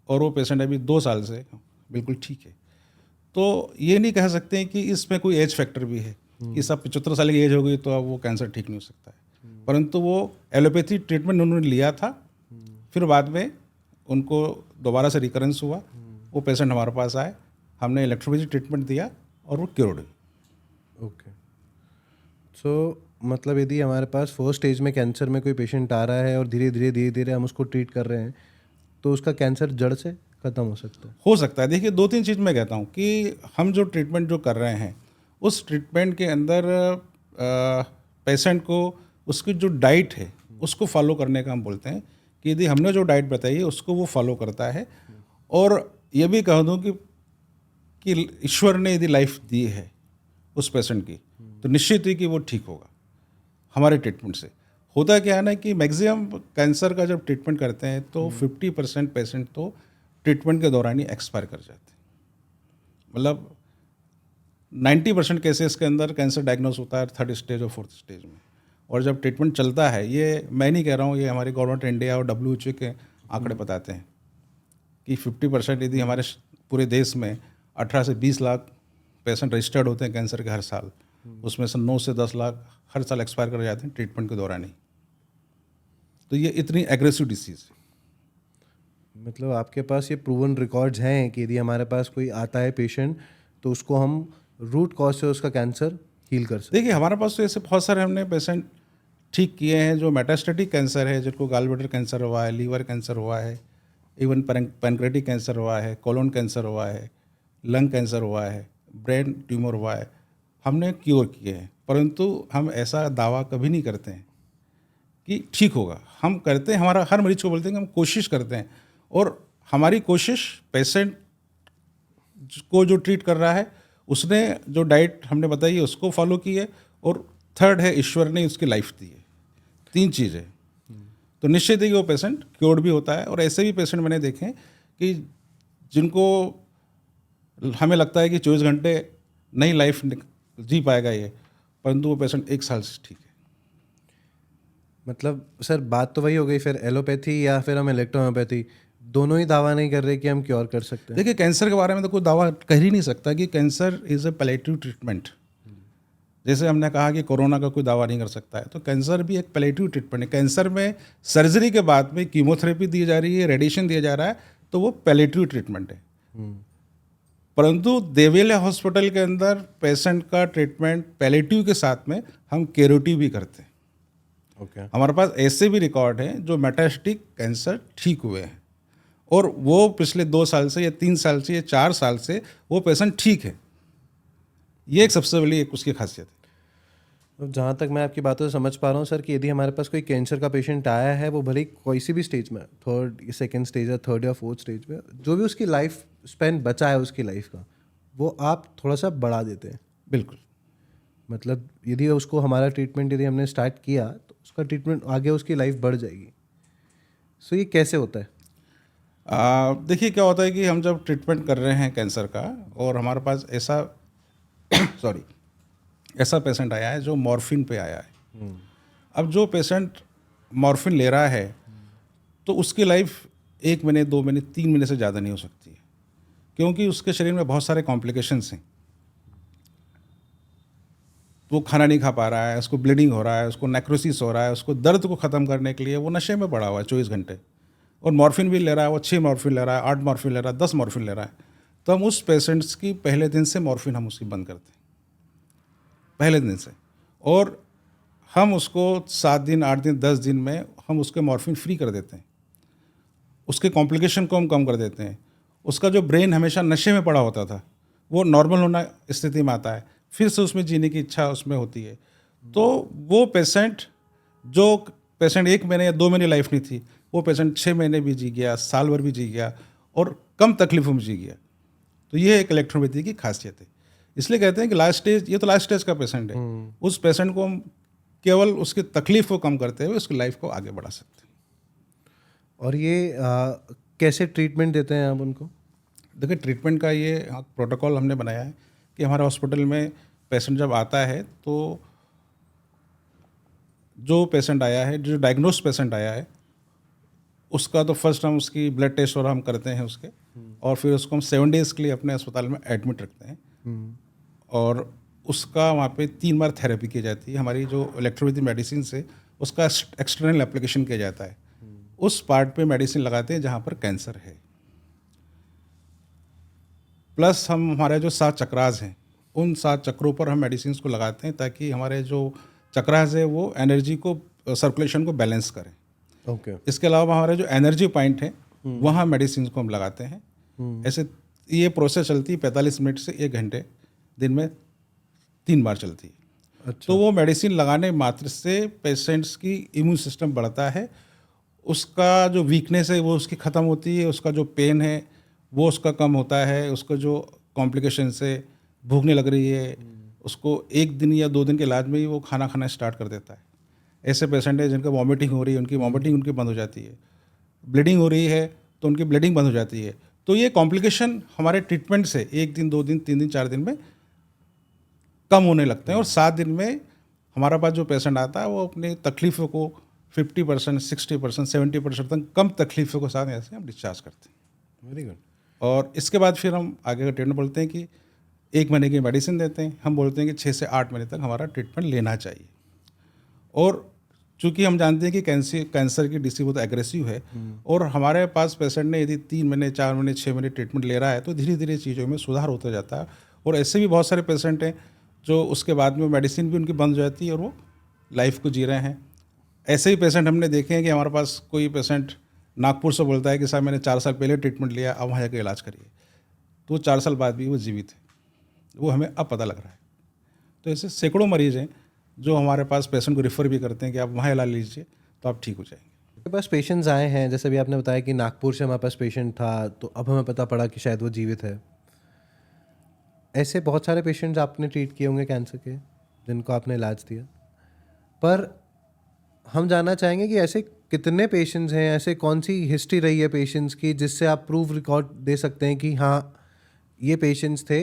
और वो पेशेंट अभी 2 साल से बिल्कुल ठीक है। तो ये नहीं कह सकते कि इसमें कोई एज फैक्टर भी है कि सब 75 साल की एज हो गई तो अब वो कैंसर ठीक नहीं हो सकता है, परंतु वो एलोपैथी ट्रीटमेंट उन्होंने लिया था, फिर बाद में उनको दोबारा से रिकरेंस हुआ, वो पेशेंट हमारे पास आए, हमने इलेक्ट्रोफिजिक ट्रीटमेंट दिया और वो क्योर्ड हुई। ओके। सो मतलब यदि हमारे पास फर्स्ट स्टेज में कैंसर में कोई पेशेंट आ रहा है और धीरे धीरे हम उसको ट्रीट कर रहे हैं, तो उसका कैंसर जड़ से ख़त्म हो सकता है? हो सकता है। देखिए, 2-3 चीज़ मैं कहता हूँ कि हम जो ट्रीटमेंट जो कर रहे हैं, उस ट्रीटमेंट के अंदर पेशेंट को उसकी जो डाइट है, उसको फॉलो करने का हम बोलते हैं कि यदि हमने जो डाइट बताई है, उसको वो फॉलो करता है। और ये भी कह दूँ कि ईश्वर ने यदि लाइफ दी है उस पेशेंट की, तो निश्चित ही कि वो ठीक होगा हमारे ट्रीटमेंट से। होता क्या है ना कि मैक्सिमम कैंसर का जब ट्रीटमेंट करते हैं तो 50% पेशेंट तो ट्रीटमेंट के दौरान ही एक्सपायर कर जाते हैं। मतलब 90% केसेस के अंदर कैंसर डायग्नोस होता है 3rd स्टेज और 4th स्टेज में। और जब ट्रीटमेंट चलता है, ये मैं नहीं कह रहा हूँ, ये हमारी गवर्नमेंट इंडिया और WHO के आंकड़े बताते हैं कि 50% यदि हमारे पूरे देश में 18 से 20 लाख पेशेंट रजिस्टर्ड होते हैं कैंसर के हर साल, उसमें से 9 से 10 लाख हर साल एक्सपायर कर जाते हैं ट्रीटमेंट के दौरान ही। तो ये इतनी एग्रेसिव डिसीज़ है। मतलब आपके पास ये प्रूवन रिकॉर्ड्स हैं कि यदि हमारे पास कोई आता है पेशेंट, तो उसको हम रूट कॉज से उसका कैंसर हील कर सकते देखिए, हमारे पास तो ऐसे बहुत सारे हमने पेशेंट ठीक किए हैं जो मेटास्टेटिक कैंसर है, जिनको गॉलब्लैडर कैंसर हुआ है, लीवर कैंसर हुआ है, इवन पैनक्रेटिक कैंसर हुआ है, कोलोन कैंसर हुआ है, लंग कैंसर हुआ है, ब्रेन ट्यूमर हुआ है, हमने क्योर किए हैं। परंतु हम ऐसा दावा कभी नहीं करते हैं कि ठीक होगा। हम करते हैं, हमारा हर मरीज को बोलते हैं कि हम कोशिश करते हैं, और हमारी कोशिश पेशेंट को जो ट्रीट कर रहा है उसने जो डाइट हमने बताई है उसको फॉलो की है, और 3rd है ईश्वर ने उसकी लाइफ दी है। 3 चीज़ें। तो निश्चित है कि वो पेशेंट क्योर्ड भी होता है। और ऐसे भी पेशेंट मैंने देखे हैं कि जिनको हमें लगता है कि 24 घंटे नहीं लाइफ जी पाएगा ये, परंतु वो पेशेंट 1 साल से ठीक है। मतलब सर, बात तो वही हो गई फिर, एलोपैथी या फिर हम इलेक्ट्रोहोम्योपैथी, दोनों ही दावा नहीं कर रहे कि हम क्योर कर सकते हैं। देखिए, कैंसर के बारे में तो कोई दावा कर ही नहीं सकता कि cancer is a palliative treatment. जैसे हमने कहा कि कोरोना का कोई दावा नहीं कर सकता है, तो कैंसर भी एक पैलेटिव ट्रीटमेंट है। कैंसर में सर्जरी के बाद में कीमोथेरेपी दी जा रही है, रेडिएशन दिया जा रहा है, तो वो पैलेटिव ट्रीटमेंट है। परंतु देवेला हॉस्पिटल के अंदर पेशेंट का ट्रीटमेंट पैलेटिव के साथ में हम क्यूरेटिव भी करते हैं। ओके। हमारे पास ऐसे भी रिकॉर्ड हैं जो मेटास्टिक कैंसर ठीक हुए हैं, और वो पिछले 2 साल से या 3 साल से या 4 साल से वो पेशेंट ठीक है। ये एक सबसे बड़ी एक उसकी खासियत है। अब जहाँ तक मैं आपकी बातों से समझ पा रहा हूँ सर, कि यदि हमारे पास कोई कैंसर का पेशेंट आया है, वो भले ही कोई सी भी स्टेज में, 3rd, 2nd स्टेज या 3rd या 4th स्टेज में, जो भी उसकी लाइफ स्पेन बचा है उसकी लाइफ का, वो आप थोड़ा सा बढ़ा देते हैं। बिल्कुल। मतलब यदि उसको हमारा ट्रीटमेंट यदि हमने स्टार्ट किया, तो उसका ट्रीटमेंट आगे उसकी लाइफ बढ़ जाएगी। सो ये कैसे होता है? देखिए, क्या होता है कि हम जब ट्रीटमेंट कर रहे हैं कैंसर का, और हमारे पास ऐसा सॉरी ऐसा पेशेंट आया है जो मॉर्फिन पे आया है। अब जो पेशेंट मॉर्फिन ले रहा है, तो उसकी लाइफ 1 महीने, 2 महीने, 3 महीने से ज़्यादा नहीं हो सकती है, क्योंकि उसके शरीर में बहुत सारे कॉम्प्लिकेशंस हैं। वो खाना नहीं खा पा रहा है, उसको ब्लीडिंग हो रहा है, उसको नेक्रोसिस हो रहा है, उसको दर्द को ख़त्म करने के लिए वो नशे में पड़ा हुआ है 24 घंटे, और मॉर्फिन भी ले रहा है। वो 6 मॉर्फिन ले रहा है, 8 मॉर्फिन ले रहा है, 10 मॉर्फिन ले रहा है। तो हम उस पेशेंट्स की पहले दिन से मॉर्फिन हम उसकी बंद करते हैं, पहले दिन से। और हम उसको 7 दिन, 8 दिन, 10 दिन में हम उसके मॉर्फिन फ्री कर देते हैं। उसके कॉम्प्लिकेशन को हम कम कर देते हैं। उसका जो ब्रेन हमेशा नशे में पड़ा होता था, वो नॉर्मल होना स्थिति में आता है, फिर से उसमें जीने की इच्छा उसमें होती है। तो वो पेशेंट, जो पेशेंट 1 महीने या 2 महीने लाइफ नहीं थी, वो पेशेंट 6 महीने भी जी गया, साल भर भी जी गया, और कम तकलीफों में जी गया। तो ये एक इलेक्ट्रोपैथी की खासियत है। इसलिए कहते हैं कि लास्ट स्टेज, ये तो लास्ट स्टेज का पेशेंट है, उस पेशेंट को हम केवल उसकी तकलीफ को कम करते हुए उसकी लाइफ को आगे बढ़ा सकते हैं। और ये कैसे ट्रीटमेंट देते हैं आप उनको? देखिए, ट्रीटमेंट का ये प्रोटोकॉल हमने बनाया है कि हमारे हॉस्पिटल में पेशेंट जब आता है, तो जो पेशेंट आया है, जो डायग्नोस पेशेंट आया है, उसका तो फर्स्ट हम उसकी ब्लड टेस्ट और हम करते हैं उसके, और फिर उसको हम 7 डेज़ के लिए अपने अस्पताल में एडमिट रखते हैं। और उसका वहाँ पे 3 बार थेरेपी की जाती है। हमारी जो इलेक्ट्रोपैथी मेडिसिन से उसका एक्सटर्नल एप्लीकेशन किया जाता है। उस पार्ट पे मेडिसिन लगाते हैं जहाँ पर कैंसर है। प्लस हम हमारे जो 7 चक्रास हैं, उन 7 चक्रों पर हम मेडिसिन को लगाते हैं, ताकि हमारे जो चक्रा से वो एनर्जी को सर्कुलेशन को बैलेंस करें। ओके। इसके अलावा हमारे जो एनर्जी पॉइंट है वहाँ मेडिसिन को हम लगाते हैं। ऐसे ये प्रोसेस चलती है 45 मिनट से 1 घंटे, दिन में 3 बार चलती है। अच्छा। तो वो मेडिसिन लगाने मात्र से पेशेंट्स की इम्यून सिस्टम बढ़ता है, उसका जो वीकनेस है वो उसकी ख़त्म होती है, उसका जो पेन है वो उसका कम होता है, उसका जो कॉम्प्लिकेशन से भूख नहीं लग रही है उसको 1 दिन या 2 दिन के इलाज में ही वो खाना खाना स्टार्ट कर देता है। ऐसे पेशेंट है जिनका वॉमिटिंग हो रही है, उनकी वॉमिटिंग उनकी बंद हो जाती है, ब्लीडिंग हो रही है तो उनकी ब्लीडिंग बंद हो जाती है। तो ये कॉम्प्लिकेशन हमारे ट्रीटमेंट से 1 दिन 2 दिन 3 दिन 4 दिन में कम होने लगते हैं और 7 दिन में हमारा पास जो पेशेंट आता है वो अपनी तकलीफ़ों को 50%, 60%, 70% तक कम तकलीफ़ों के साथ ऐसे हम डिस्चार्ज करते हैं। Very good. और इसके बाद फिर हम आगे का ट्रीटमेंट बोलते हैं कि 1 महीने की मेडिसिन देते हैं। हम बोलते हैं कि 6 से 8 महीने तक हमारा ट्रीटमेंट लेना चाहिए। और चूँकि हम जानते हैं कि कैंसर की डिसीज बहुत एग्रेसिव है और हमारे पास पेशेंट ने यदि 3 महीने 4 महीने 6 महीने ट्रीटमेंट ले रहा है तो धीरे धीरे चीज़ों में सुधार होता जाता है। और ऐसे भी बहुत सारे पेशेंट हैं जो उसके बाद में मेडिसिन भी उनकी बंद हो जाती है और वो लाइफ को जी रहे हैं। ऐसे ही पेशेंट हमने देखे हैं कि हमारे पास कोई पेशेंट नागपुर से बोलता है कि साहब मैंने 4 साल पहले ट्रीटमेंट लिया, अब वहाँ जाकर इलाज करिए, तो 4 साल बाद भी वो जीवित है, वो हमें अब पता लग रहा है। तो ऐसे सैकड़ों मरीज़ हैं जो हमारे पास पेशेंट को रेफ़र भी करते हैं कि आप वहाँ इलाज लीजिए तो आप ठीक हो जाएंगे। आपके पास पेशेंट्स आए हैं, जैसे भी आपने बताया कि नागपुर से हमारे पास पेशेंट था तो अब हमें पता पड़ा कि शायद वो जीवित है। ऐसे बहुत सारे पेशेंट्स आपने ट्रीट किए होंगे कैंसर के जिनको आपने इलाज दिया, पर हम जानना चाहेंगे कि ऐसे कितने पेशेंट्स हैं, ऐसे कौन सी हिस्ट्री रही है पेशेंट्स की जिससे आप प्रूफ रिकॉर्ड दे सकते हैं कि हाँ ये पेशेंट्स थे,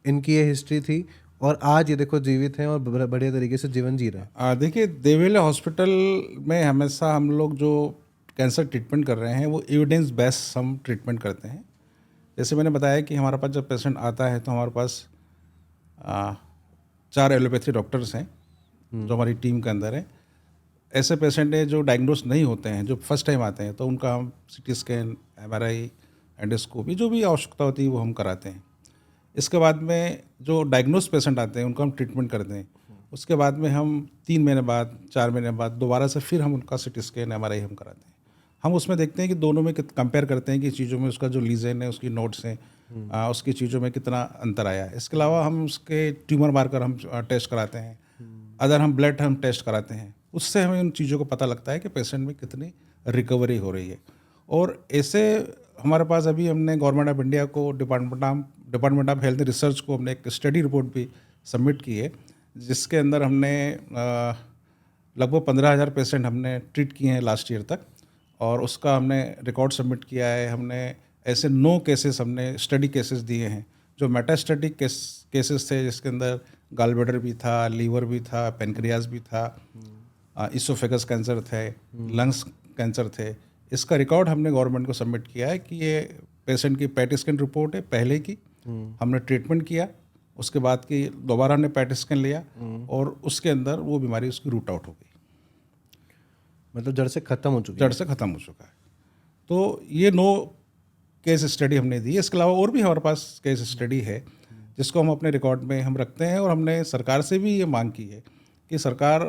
इनकी ये हिस्ट्री थी और आज ये देखो जीवित हैं और बढ़िया तरीके से जीवन जी रहे हैं। देखिए, देवेला हॉस्पिटल में हमेशा हम लोग जो कैंसर ट्रीटमेंट कर रहे हैं वो एविडेंस बेस्ड हम ट्रीटमेंट करते हैं। जैसे मैंने बताया कि हमारे पास जब पेशेंट आता है तो हमारे पास 4 एलोपैथी डॉक्टर्स हैं जो हमारी टीम के अंदर है। ऐसे पेशेंट हैं जो डायग्नोस नहीं होते हैं, जो फर्स्ट टाइम आते हैं, तो उनका हम CT स्कैन, MRI, एंडोस्कोपी जो भी आवश्यकता होती है वो हम कराते हैं। इसके बाद में जो डायग्नोस पेशेंट आते हैं उनको हम ट्रीटमेंट करते हैं। उसके बाद में हम 3 महीने बाद 4 महीने बाद दोबारा से फिर हम उनका CT स्कैन, MRI हम कराते हैं। हम उसमें देखते हैं कि दोनों में कंपेयर करते हैं कि चीज़ों में उसका जो लीजन है, उसकी नोट्स हैं, उसकी चीज़ों में कितना अंतर आया है। इसके अलावा हम उसके ट्यूमर मार्कर हम टेस्ट कराते हैं, अदर हम ब्लड हम टेस्ट कराते हैं। उससे हमें उन चीज़ों को पता लगता है कि पेशेंट में कितनी रिकवरी हो रही है। और ऐसे हमारे पास अभी हमने गवर्नमेंट ऑफ इंडिया को डिपार्टमेंट ऑफ हेल्थ रिसर्च को हमने एक स्टडी रिपोर्ट भी सबमिट की है, जिसके अंदर हमने लगभग 15,000 पेशेंट हमने ट्रीट किए हैं लास्ट ईयर तक और उसका हमने रिकॉर्ड सबमिट किया है। हमने ऐसे 9 केसेस हमने स्टडी केसेस दिए हैं जो मेटास्टेटिक केसेस थे, जिसके अंदर गॉलब्लैडर भी था, लीवर भी था, पेनक्रियाज भी था, इसोफेगस कैंसर थे, लंग्स कैंसर थे। इसका रिकॉर्ड हमने गवर्नमेंट को सबमिट किया है कि ये पेशेंट की पैट स्कैन रिपोर्ट है पहले की, हमने ट्रीटमेंट किया, उसके बाद की दोबारा हमने पैट स्कैन लिया और उसके अंदर वो बीमारी उसकी रूट आउट हो गई, मतलब जड़ से ख़त्म हो चुकी जड़ से ख़त्म हो चुका है। तो ये 9 केस स्टडी हमने दी है। इसके अलावा और भी हमारे पास केस स्टडी है जिसको हम अपने रिकॉर्ड में हम रखते हैं और हमने सरकार से भी ये मांग की है कि सरकार,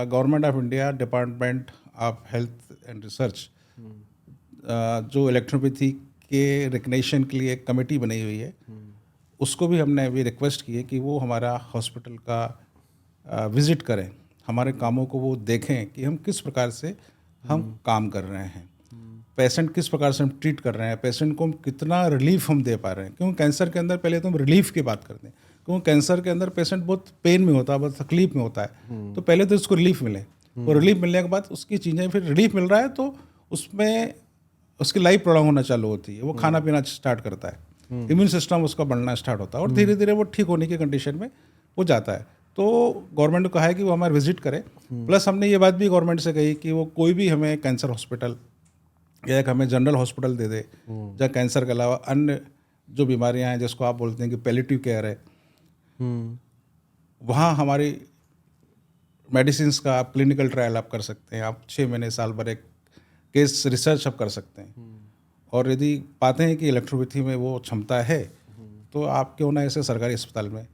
government of India, department of health and research जो इलेक्ट्रोपैथी के रिकग्निशन के लिए एक कमेटी बनी हुई है, उसको भी हमने अभी रिक्वेस्ट की है कि वो हमारा हॉस्पिटल का विज़िट करें, हमारे कामों को वो देखें कि हम किस प्रकार से हम काम कर रहे हैं, पेशेंट किस प्रकार से हम ट्रीट कर रहे हैं, पेशेंट को हम कितना रिलीफ हम दे पा रहे हैं। क्योंकि कैंसर के अंदर पहले तो हम रिलीफ की बात करते हैं, क्योंकि कैंसर के अंदर पेशेंट बहुत पेन में होता है, बहुत तकलीफ में होता है। तो पहले तो उसको रिलीफ मिले और रिलीफ मिलने के बाद उसकी चीज़ें, फिर रिलीफ मिल रहा है तो उसमें उसकी लाइफ प्रोलॉन्ग होना चालू होती है, वो खाना पीना स्टार्ट करता है, इम्यून सिस्टम उसका बढ़ना स्टार्ट होता है और धीरे धीरे वो ठीक होने की कंडीशन में वो जाता है। तो गवर्नमेंट ने कहा है कि वो हमारे विजिट करे। प्लस हमने ये बात भी गवर्नमेंट से कही कि वो कोई भी हमें कैंसर हॉस्पिटल या एक हमें जनरल हॉस्पिटल दे दे जहाँ कैंसर के अलावा अन्य जो बीमारियां हैं जिसको आप बोलते हैं कि पैलिएटिव केयर है, वहाँ हमारी मेडिसिन्स का आप क्लिनिकल ट्रायल आप कर सकते हैं, आप 6 महीने साल भर एक केस रिसर्च आप कर सकते हैं। और यदि पाते हैं कि इलेक्ट्रोपैथी में वो क्षमता है तो आप क्यों ना इसे सरकारी अस्पताल में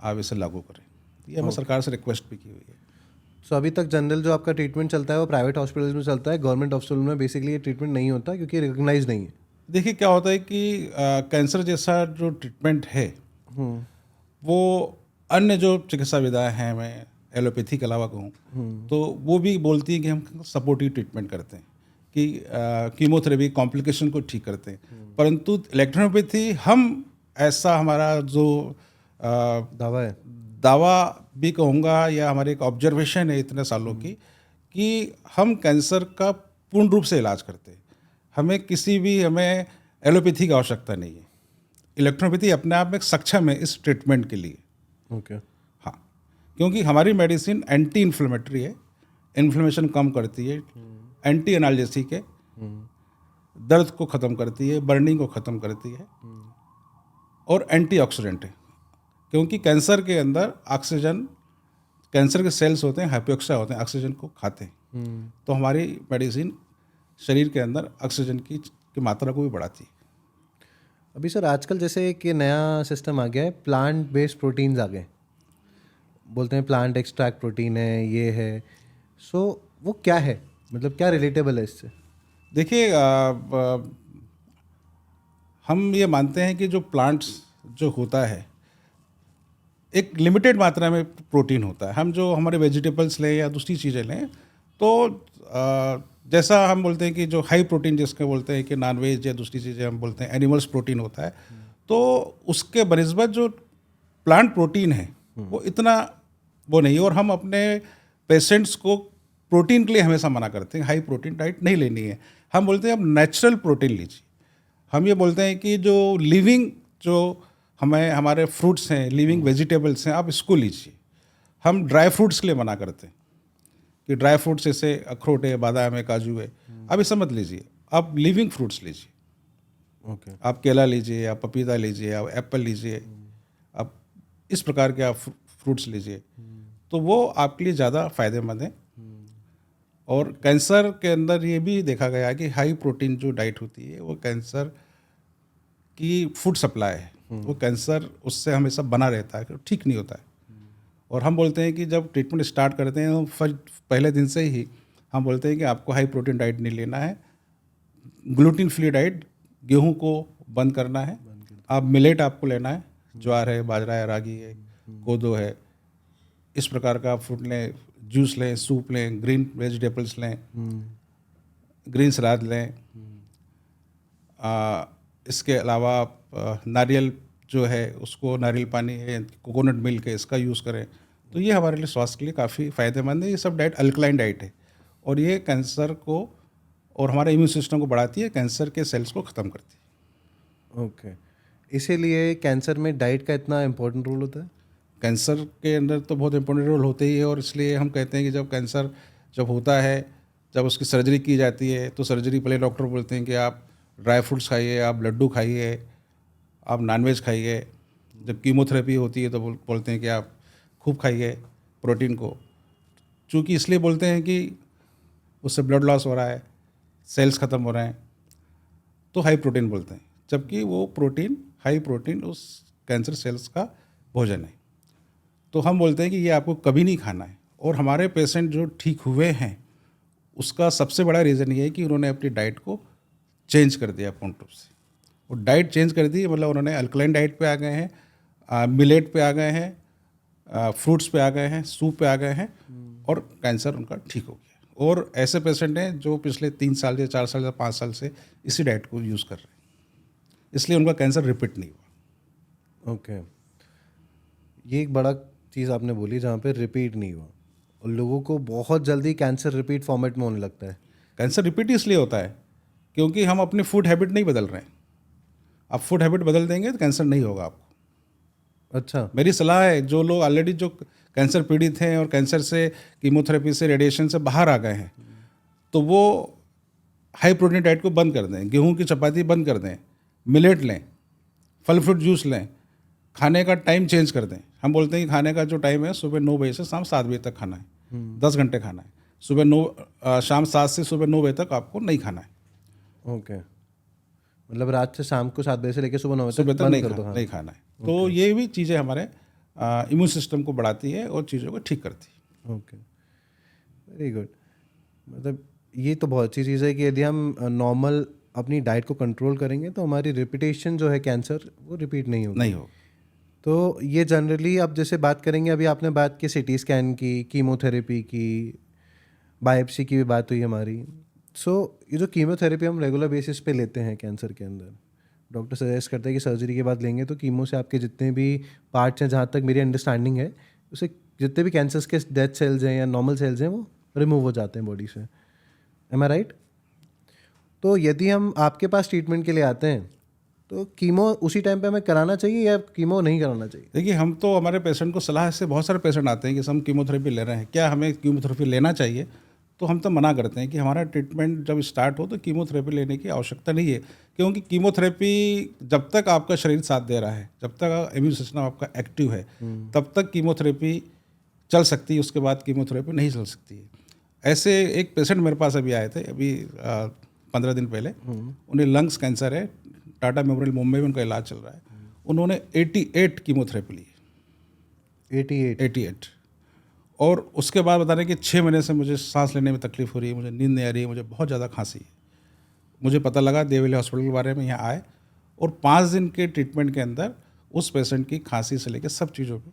आप इसे लागू करें। ये हमें सरकार से रिक्वेस्ट भी की हुई है। सो अभी तक जनरल जो आपका ट्रीटमेंट चलता है वो प्राइवेट हॉस्पिटल्स में चलता है, गवर्नमेंट हॉस्पिटल में बेसिकली ये ट्रीटमेंट नहीं होता क्योंकि रिकग्नाइज नहीं है। देखिए क्या होता है कि कैंसर जैसा जो ट्रीटमेंट है वो अन्य जो चिकित्सा विधाएं हैं, मैं एलोपैथी के अलावा कहूँ तो वो भी बोलती है कि हम सपोर्टिव ट्रीटमेंट करते हैं कि कीमोथेरेपी कॉम्प्लिकेशन को ठीक करते हैं, परंतु इलेक्ट्रोपैथी हम ऐसा हमारा जो दावा भी कहूँगा या हमारी एक ऑब्जर्वेशन है इतने सालों की कि हम कैंसर का पूर्ण रूप से इलाज करते हैं। हमें एलोपैथी की आवश्यकता नहीं है। इलेक्ट्रोपैथी अपने आप में सक्षम है इस ट्रीटमेंट के लिए। ओके। हाँ, क्योंकि हमारी मेडिसिन एंटी इन्फ्लेमेटरी है, इन्फ्लेमेशन कम करती है, एंटी एनाल्जेसिक है, दर्द को ख़त्म करती है, बर्निंग को ख़त्म करती है और एंटीऑक्सीडेंट है। क्योंकि कैंसर के अंदर ऑक्सीजन, कैंसर के सेल्स होते हैं हाइपोक्सिया होते हैं, ऑक्सीजन को खाते हैं, तो हमारी मेडिसिन शरीर के अंदर ऑक्सीजन की मात्रा को भी बढ़ाती है। अभी सर आजकल जैसे एक नया सिस्टम आ गया है, प्लांट बेस्ड प्रोटीन्स आ गए, बोलते हैं प्लांट एक्सट्रैक्ट प्रोटीन है, ये है। सो वो क्या है, मतलब क्या रिलेटेबल है इससे? देखिए हम ये मानते हैं कि जो प्लांट्स जो होता है एक लिमिटेड मात्रा में प्रोटीन होता है। हम जो हमारे वेजिटेबल्स लें या दूसरी चीज़ें लें तो जैसा हम बोलते हैं कि जो हाई प्रोटीन जिसके बोलते हैं कि नॉनवेज या दूसरी चीज़ें हम बोलते हैं एनिमल्स प्रोटीन होता है, तो उसके बनिस्बत जो प्लांट प्रोटीन है वो इतना वो नहीं है। और हम अपने पेशेंट्स को प्रोटीन के लिए हमेशा मना करते हैं, हाई प्रोटीन डाइट नहीं लेनी है। हम बोलते हैं आप नेचुरल प्रोटीन लीजिए। हम ये बोलते हैं कि जो लिविंग जो हमारे फ्रूट्स हैं, लिविंग वेजिटेबल्स हैं, आप इसको लीजिए। हम ड्राई फ्रूट्स के लिए मना करते हैं कि ड्राई फ्रूट्स जैसे अखरोट है, बादाम है, काजू है, आप इसे मत लीजिए, आप लिविंग फ्रूट्स लीजिए। ओके। आप केला लीजिए, आप पपीता लीजिए, आप एप्पल लीजिए, आप इस प्रकार के आप फ्रूट्स लीजिए, तो वो आपके लिए ज़्यादा फायदेमंद है। और कैंसर के अंदर ये भी देखा गया है कि हाई प्रोटीन जो डाइट होती है वो कैंसर की फूड सप्लाई है, वो कैंसर उससे हमेशा बना रहता है, ठीक नहीं होता है। और हम बोलते हैं कि जब ट्रीटमेंट स्टार्ट करते हैं तो पहले दिन से ही हम बोलते हैं कि आपको हाई प्रोटीन डाइट नहीं लेना है, ग्लूटीन फ्री डाइट, गेहूं को बंद करना है, आप मिलेट आपको लेना है, ज्वार है, बाजरा है, रागी है, कोदो है, इस प्रकार का फ्रूट लें, जूस लें, सूप लें, ग्रीन वेजिटेबल्स लें, ग्रीन सलाद लें। इसके अलावा नारियल जो है उसको, नारियल पानी है, कोकोनट मिल्क है, इसका यूज़ करें, तो ये हमारे लिए स्वास्थ्य के लिए काफ़ी फ़ायदेमंद है। ये सब डाइट अल्कलाइन डाइट है और ये कैंसर को और हमारे इम्यून सिस्टम को बढ़ाती है, कैंसर के सेल्स को ख़त्म करती है। ओके। इसीलिए कैंसर में डाइट का इतना इम्पोर्टेंट रोल होता है? कैंसर के अंदर तो बहुत इंपॉर्टेंट रोल होते ही है, और इसलिए हम कहते हैं कि जब कैंसर जब होता है, जब उसकी सर्जरी की जाती है, तो सर्जरी पहले डॉक्टर बोलते हैं कि आप ड्राई फ्रूट्स खाइए, आप लड्डू खाइए, आप नॉनवेज खाइए। जब कीमोथेरेपी होती है तो बोलते हैं कि आप खूब खाइए प्रोटीन को, चूँकि इसलिए बोलते हैं कि उससे ब्लड लॉस हो रहा है, सेल्स ख़त्म हो रहे हैं, तो हाई प्रोटीन बोलते हैं, जबकि वो प्रोटीन, हाई प्रोटीन उस कैंसर सेल्स का भोजन है। तो हम बोलते हैं कि ये आपको कभी नहीं खाना है। और हमारे पेशेंट जो ठीक हुए हैं उसका सबसे बड़ा रीज़न ये है कि उन्होंने अपनी डाइट को चेंज कर दिया पूर्ण रूप से। वो डाइट चेंज कर दी, मतलब उन्होंने अल्कलाइन डाइट पे आ गए हैं, मिलेट पे आ गए हैं, फ्रूट्स पे आ गए हैं, सूप पे आ गए हैं, और कैंसर उनका ठीक हो गया। और ऐसे पेशेंट हैं जो पिछले 3 साल या 4 साल या 5 साल से इसी डाइट को यूज़ कर रहे हैं, इसलिए उनका कैंसर रिपीट नहीं हुआ। ओके। ये एक बड़ा चीज़ आपने बोली जहाँ पे रिपीट नहीं हुआ, और लोगों को बहुत जल्दी कैंसर रिपीट फॉर्मेट में होने लगता है। कैंसर रिपीट इसलिए होता है क्योंकि हम अपनी फूड हैबिट नहीं बदल रहे हैं। आप फूड हैबिट बदल देंगे तो कैंसर नहीं होगा आपको। अच्छा। मेरी सलाह है, जो लोग ऑलरेडी जो कैंसर पीड़ित हैं और कैंसर से, कीमोथेरेपी से, रेडिएशन से बाहर आ गए हैं, तो वो हाई प्रोटीन डाइट को बंद कर दें, गेहूं की चपाती बंद कर दें, मिलेट लें, फल फ्रूट जूस लें, खाने का टाइम चेंज कर दें। हम बोलते हैं कि खाने का जो टाइम है सुबह 9 बजे से शाम 7 बजे तक खाना है, 10 घंटे खाना है। शाम 7 से सुबह 9 बजे तक आपको नहीं खाना है। ओके। मतलब रात से शाम को 7 बजे से लेकर सुबह 9 बजे सुबह तक तक बंद नहीं कर दो खाना, नहीं खाना है। तो ये भी चीज़ें हमारे इम्यून सिस्टम को बढ़ाती है और चीज़ों को ठीक करती है। ओके। Very good. मतलब ये तो बहुत अच्छी चीज़ है कि यदि हम नॉर्मल अपनी डाइट को कंट्रोल करेंगे तो हमारी रिपीटेशन जो है कैंसर वो रिपीट नहीं होगी। नहीं हो। तो ये जनरली अब जैसे बात करेंगे, अभी आपने बात की सिटी स्कैन की, कीमोथेरेपी की, बायोप्सी की भी बात हुई हमारी। ये जो कीमोथेरेपी हम रेगुलर बेसिस पे लेते हैं कैंसर के अंदर, डॉक्टर सजेस्ट करते हैं कि सर्जरी के बाद लेंगे तो कीमो से आपके जितने भी पार्ट्स हैं, जहाँ तक मेरी अंडरस्टैंडिंग है, उसे जितने भी कैंसर्स के डेड सेल्स हैं या नॉर्मल सेल्स हैं वो रिमूव हो जाते हैं बॉडी से। एम आई राइट? तो यदि हम आपके पास ट्रीटमेंट के लिए आते हैं तो कीमो उसी टाइम पे हमें कराना चाहिए या कीमो नहीं कराना चाहिए? देखिए, हम तो हमारे पेशेंट को सलाह से, बहुत सारे पेशेंट आते हैं कि हम कीमोथेरेपी ले रहे हैं, क्या हमें कीमोथेरेपी लेना चाहिए? तो हम तो मना करते हैं कि हमारा ट्रीटमेंट जब स्टार्ट हो तो कीमोथेरेपी लेने की आवश्यकता नहीं है, क्योंकि कीमोथेरेपी जब तक आपका शरीर साथ दे रहा है, जब तक इम्यून सिस्टम आपका एक्टिव है, तब तक कीमोथेरेपी चल सकती है, उसके बाद कीमोथेरेपी नहीं चल सकती है। ऐसे एक पेशेंट मेरे पास अभी आए थे, अभी 15 दिन पहले। उन्हें लंग्स कैंसर है, टाटा मेमोरियल मुंबई में उनका इलाज चल रहा है। उन्होंने 88 कीमोथेरेपी ली। 88। और उसके बाद बता रहे हैं कि 6 महीने से मुझे सांस लेने में तकलीफ हो रही है, मुझे नींद नहीं आ रही है, मुझे बहुत ज़्यादा खांसी है। मुझे पता लगा, देवली हॉस्पिटल के बारे में यहाँ आए, और 5 दिन के ट्रीटमेंट के अंदर उस पेशेंट की खांसी से लेकर सब चीज़ों पे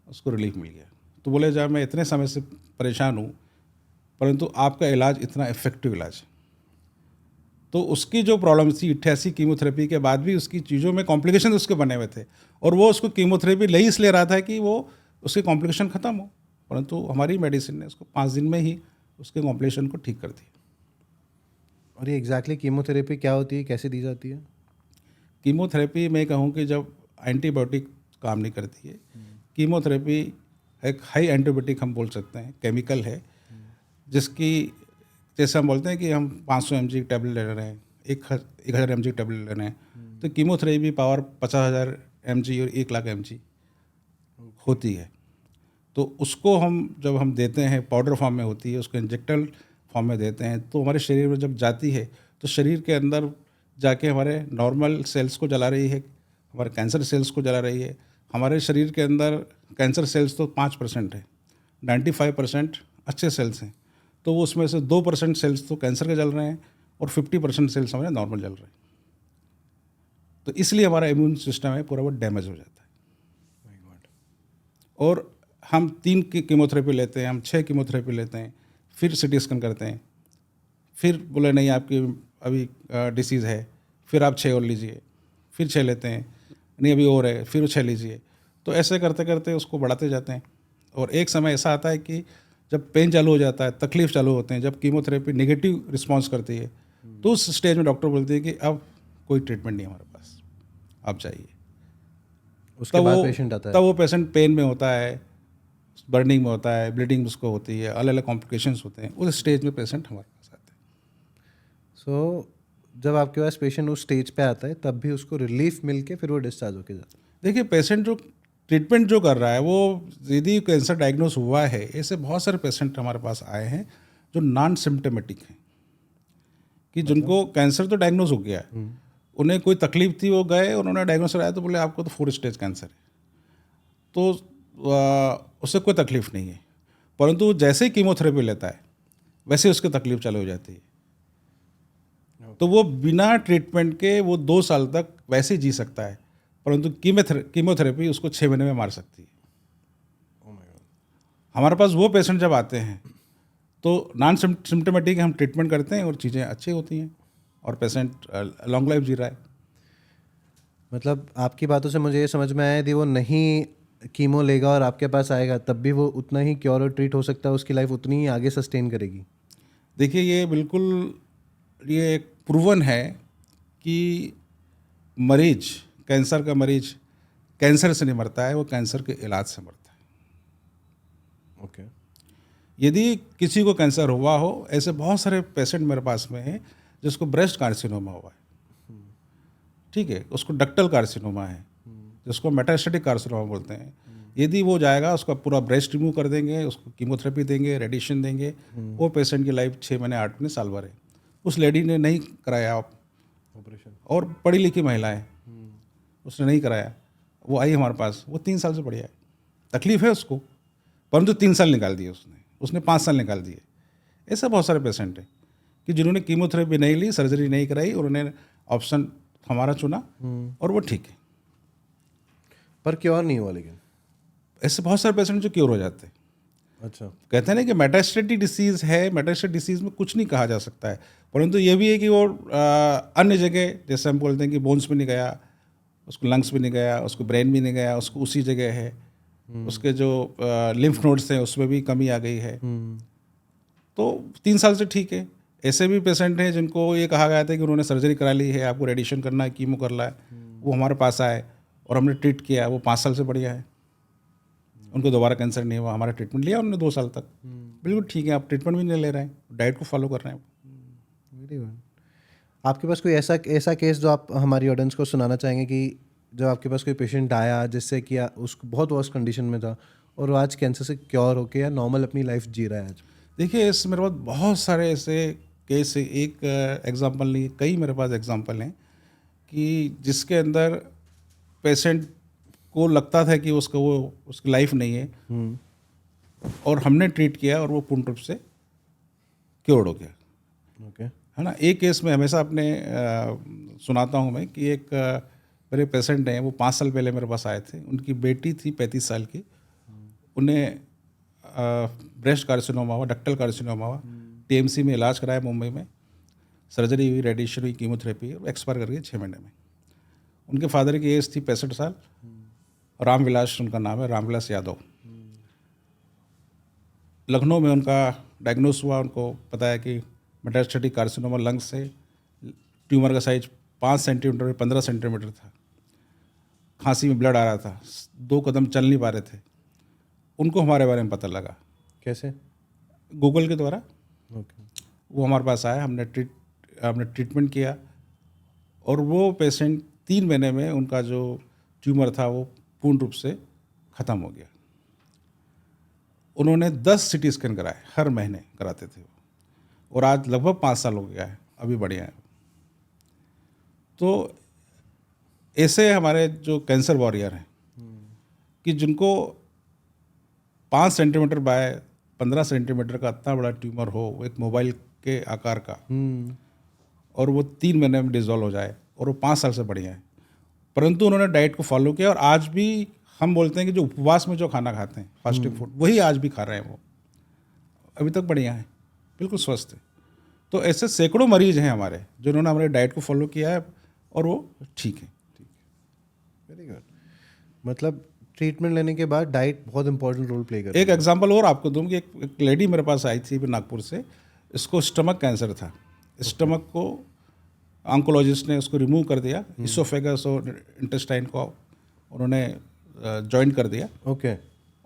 उसको रिलीफ मिल गया। तो बोले, जब मैं इतने समय से परेशान हूँ, परंतु आपका इलाज इतना इफेक्टिव इलाज है। तो उसकी जो प्रॉब्लम थी 88 कीमोथेरेपी के बाद भी, उसकी चीज़ों में कॉम्प्लिकेशन उसके बने हुए थे, और वो उसको कीमोथेरेपी ले इसलिए रहा था कि वो उसके कॉम्प्लिकेशन ख़त्म हो, परंतु हमारी मेडिसिन ने उसको 5 दिन में ही उसके कॉम्प्लिकेशन को ठीक कर दिया। और ये एग्जैक्टली कीमोथेरेपी क्या होती है, कैसे दी जाती है? कीमोथेरेपी मैं कहूँ कि जब एंटीबायोटिक काम नहीं करती है, कीमोथेरेपी एक हाई एंटीबायोटिक हम बोल सकते हैं, केमिकल है, जिसकी, जैसे हम बोलते हैं कि हम 500 mg टैबलेट ले रहे हैं, 1000 mg टैबलेट ले रहे हैं, तो कीमोथेरेपी पावर 50,000 mg और 1 लाख mg होती है। तो उसको जब हम देते हैं, पाउडर फॉर्म में होती है, उसको इंजेक्टल फॉर्म में देते हैं, तो हमारे शरीर में जब जाती है तो शरीर के अंदर जाके हमारे नॉर्मल सेल्स को जला रही है, हमारे कैंसर सेल्स को जला रही है। हमारे शरीर के अंदर कैंसर सेल्स तो 5% है, 95% अच्छे सेल्स हैं, तो वो उसमें से 2% सेल्स तो कैंसर के जल रहे हैं और 50% सेल्स हमारे नॉर्मल जल रहे हैं। तो इसलिए हमारा इम्यून सिस्टम है पूरा वो डैमेज हो जाता है। और हम 3 की कीमोथेरेपी लेते हैं, हम 6 कीमोथेरेपी लेते हैं, फिर सिटी स्कैन करते हैं, फिर बोले नहीं आपकी अभी डिसीज़ है, फिर आप 6 और लीजिए, फिर 6 लेते हैं, नहीं अभी और है, फिर 6 लीजिए। तो ऐसे करते करते उसको बढ़ाते जाते हैं, और एक समय ऐसा आता है कि जब पेन चालू हो जाता है, तकलीफ चालू होते हैं, जब कीमोथेरेपी नेगेटिव रिस्पॉन्स करती है, तो उस स्टेज में डॉक्टर बोलते हैं कि अब कोई ट्रीटमेंट नहीं हमारे पास, आप चाहिए। उसके बाद पेशेंट आता है। तब वो पेशेंट पेन में होता है, बर्निंग में होता है, ब्लीडिंग उसको होती है, अलग अलग कॉम्प्लिकेशंस होते हैं, उस स्टेज में पेशेंट हमारे पास आते हैं। सो जब आपके पास पेशेंट उस स्टेज पे आता है तब भी उसको रिलीफ मिल के फिर वो डिस्चार्ज होके जाता है? देखिए, पेशेंट जो ट्रीटमेंट जो कर रहा है, वो यदि कैंसर डायग्नोस हुआ है, ऐसे बहुत सारे पेशेंट हमारे पास आए हैं जो नॉन सिम्टमेटिक हैं, कि जिनको कैंसर तो डायग्नोस हो गया है, उन्हें कोई तकलीफ थी, वो गए, उन्होंने डायग्नोस कराया तो बोले आपको तो 4 स्टेज कैंसर है, तो उससे कोई तकलीफ नहीं है, परंतु जैसे ही कीमोथेरेपी लेता है वैसे उसकी तकलीफ चालू हो जाती है। तो वो बिना ट्रीटमेंट के वो 2 साल तक वैसे ही जी सकता है, परंतु कीमोथेरेपी उसको 6 महीने में मार सकती है। हमारे पास वो पेशेंट जब आते हैं तो नॉन सिम्टमेटिक हम ट्रीटमेंट करते हैं और चीज़ें अच्छी होती हैं, और पेशेंट लॉन्ग लाइफ जी रहा है। मतलब आपकी बातों से मुझे ये समझ में आया, यदि वो नहीं कीमो लेगा और आपके पास आएगा तब भी वो उतना ही क्योर और ट्रीट हो सकता है, उसकी लाइफ उतनी ही आगे सस्टेन करेगी। देखिए, ये बिल्कुल ये एक प्रूवन है कि मरीज, कैंसर का मरीज कैंसर से नहीं मरता है, वो कैंसर के इलाज से मरता है। ओके। यदि किसी को कैंसर हुआ हो, ऐसे बहुत सारे पेशेंट मेरे पास में हैं जिसको ब्रेस्ट कार्सिनोमा हुआ है, ठीक है, उसको डक्टल कार्सिनोमा है, जिसको मेटास्टेटिक कार्सिनोमा बोलते हैं। यदि वो जाएगा, उसका पूरा ब्रेस्ट रिमूव कर देंगे, उसको कीमोथेरेपी देंगे, रेडिएशन देंगे, वो पेशेंट की लाइफ 6 महीने 8 महीने साल भर है। उस लेडी ने नहीं कराया ऑपरेशन, और पढ़ी लिखी महिला है, उसने नहीं कराया, वो आई हमारे पास, वो 3 साल से बढ़िया है, तकलीफ है उसको, परंतु 3 साल निकाल दिए उसने 5 साल निकाल दिए। ऐसे बहुत सारे पेशेंट हैं कि जिन्होंने कीमोथेरेपी नहीं ली, सर्जरी नहीं कराई, उन्होंने ऑप्शन हमारा चुना और वो ठीक है। पर क्योर नहीं हुआ लेकिन। ऐसे बहुत सारे पेशेंट जो क्योर हो जाते हैं। अच्छा। कहते हैं ना कि मेटास्टेटिक डिसीज़ है, मेटास्टेटिक डिसीज़ में कुछ नहीं कहा जा सकता है, परंतु ये भी है कि वो अन्य जगह, जैसे हम बोलते हैं कि बोन्स में नहीं गया, उसको लंग्स में नहीं गया, उसको ब्रेन में नहीं गया, उसको उसी जगह है, उसके जो लिम्फ नोड्स हैं उसमें भी कमी आ गई है, तो 3 साल से ठीक है। ऐसे भी पेशेंट हैं जिनको ये कहा गया था कि उन्होंने सर्जरी करा ली है, आपको रेडिएशन करना है, कीमो करना है, वो हमारे पास आए और हमने ट्रीट किया, वो 5 साल से बढ़िया है, उनको दोबारा कैंसर नहीं हुआ। हमारा ट्रीटमेंट लिया उन्होंने 2 साल तक, बिल्कुल ठीक है। आप ट्रीटमेंट भी नहीं ले रहे हैं, डाइट को फॉलो कर रहे हैं। Very good. आपके पास कोई ऐसा केस जो आप हमारी ऑडियंस को सुनाना चाहेंगे कि जब आपके पास कोई पेशेंट आया जिससे कि उसको बहुत वर्स्ट कंडीशन में था और वो आज कैंसर से क्योर होके या नॉर्मल अपनी लाइफ जी रहा है आज? देखिए, इस मेरे पास बहुत सारे ऐसे केस, एक एग्जांपल नहीं, कई मेरे पास एग्जांपल हैं कि जिसके अंदर पेशेंट को लगता था कि उसकी लाइफ नहीं है और हमने ट्रीट किया और वो पूर्ण रूप से क्योर्ड हो गया। ओके। है ना। एक केस में हमेशा अपने सुनाता हूँ मैं कि एक मेरे पेशेंट हैं, वो 5 साल पहले मेरे पास आए थे। उनकी बेटी थी 35 साल की, उन्हें ब्रेस्ट कार्सिनोमा हुआ, डक्टल कार्सिनोमा हुआ, टीएमसी में इलाज कराया मुंबई में, सर्जरी हुई, रेडिएशन हुई, कीमोथेरेपी, एक्सपायर कर गई 6 महीने में। उनके फादर की एज थी 65 साल, रामविलास उनका नाम है, रामविलास यादव। लखनऊ में उनका डायग्नोस हुआ, उनको पता है कि मेटास्टेटिक कार्सिनोमा लंग्स से, ट्यूमर का साइज 5 सेंटीमीटर 15 सेंटीमीटर था, खांसी में ब्लड आ रहा था, 2 कदम चल नहीं पा रहे थे। उनको हमारे बारे में पता लगा। कैसे? गूगल के द्वारा। ओके। वो हमारे पास आया, हमने ट्रीटमेंट किया और वो पेशेंट 3 महीने में उनका जो ट्यूमर था वो पूर्ण रूप से ख़त्म हो गया। उन्होंने 10 सिटी स्कैन कराए, हर महीने कराते थे वो, और आज लगभग 5 साल हो गया है, अभी बढ़िया है। तो ऐसे हमारे जो कैंसर वॉरियर हैं कि जिनको 5 सेंटीमीटर बाय 15 सेंटीमीटर का इतना बड़ा ट्यूमर हो, एक मोबाइल के आकार का, और वो 3 महीने में डिजॉल्व हो जाए और वो 5 साल से बढ़िया है, परंतु उन्होंने डाइट को फॉलो किया और आज भी हम बोलते हैं कि जो उपवास में जो खाना खाते हैं, फास्टिंग फूड, वही आज भी खा रहे हैं, वो अभी तक बढ़िया है, बिल्कुल स्वस्थ है। तो ऐसे सैकड़ों मरीज हैं हमारे जिन्होंने हमारे डाइट को फॉलो किया है और वो ठीक है। Very good. मतलब ट्रीटमेंट लेने के बाद डाइट बहुत इंपॉर्टेंट रोल प्ले करती है। एक एग्जांपल और आपको दूँ कि एक लेडी मेरे पास आई थी नागपुर से, इसको स्टमक कैंसर था। स्टमक को ऑन्कोलॉजिस्ट ने उसको रिमूव कर दिया, इसोफेगस और इंटेस्टाइन को उन्होंने जॉइंट कर दिया। ओके।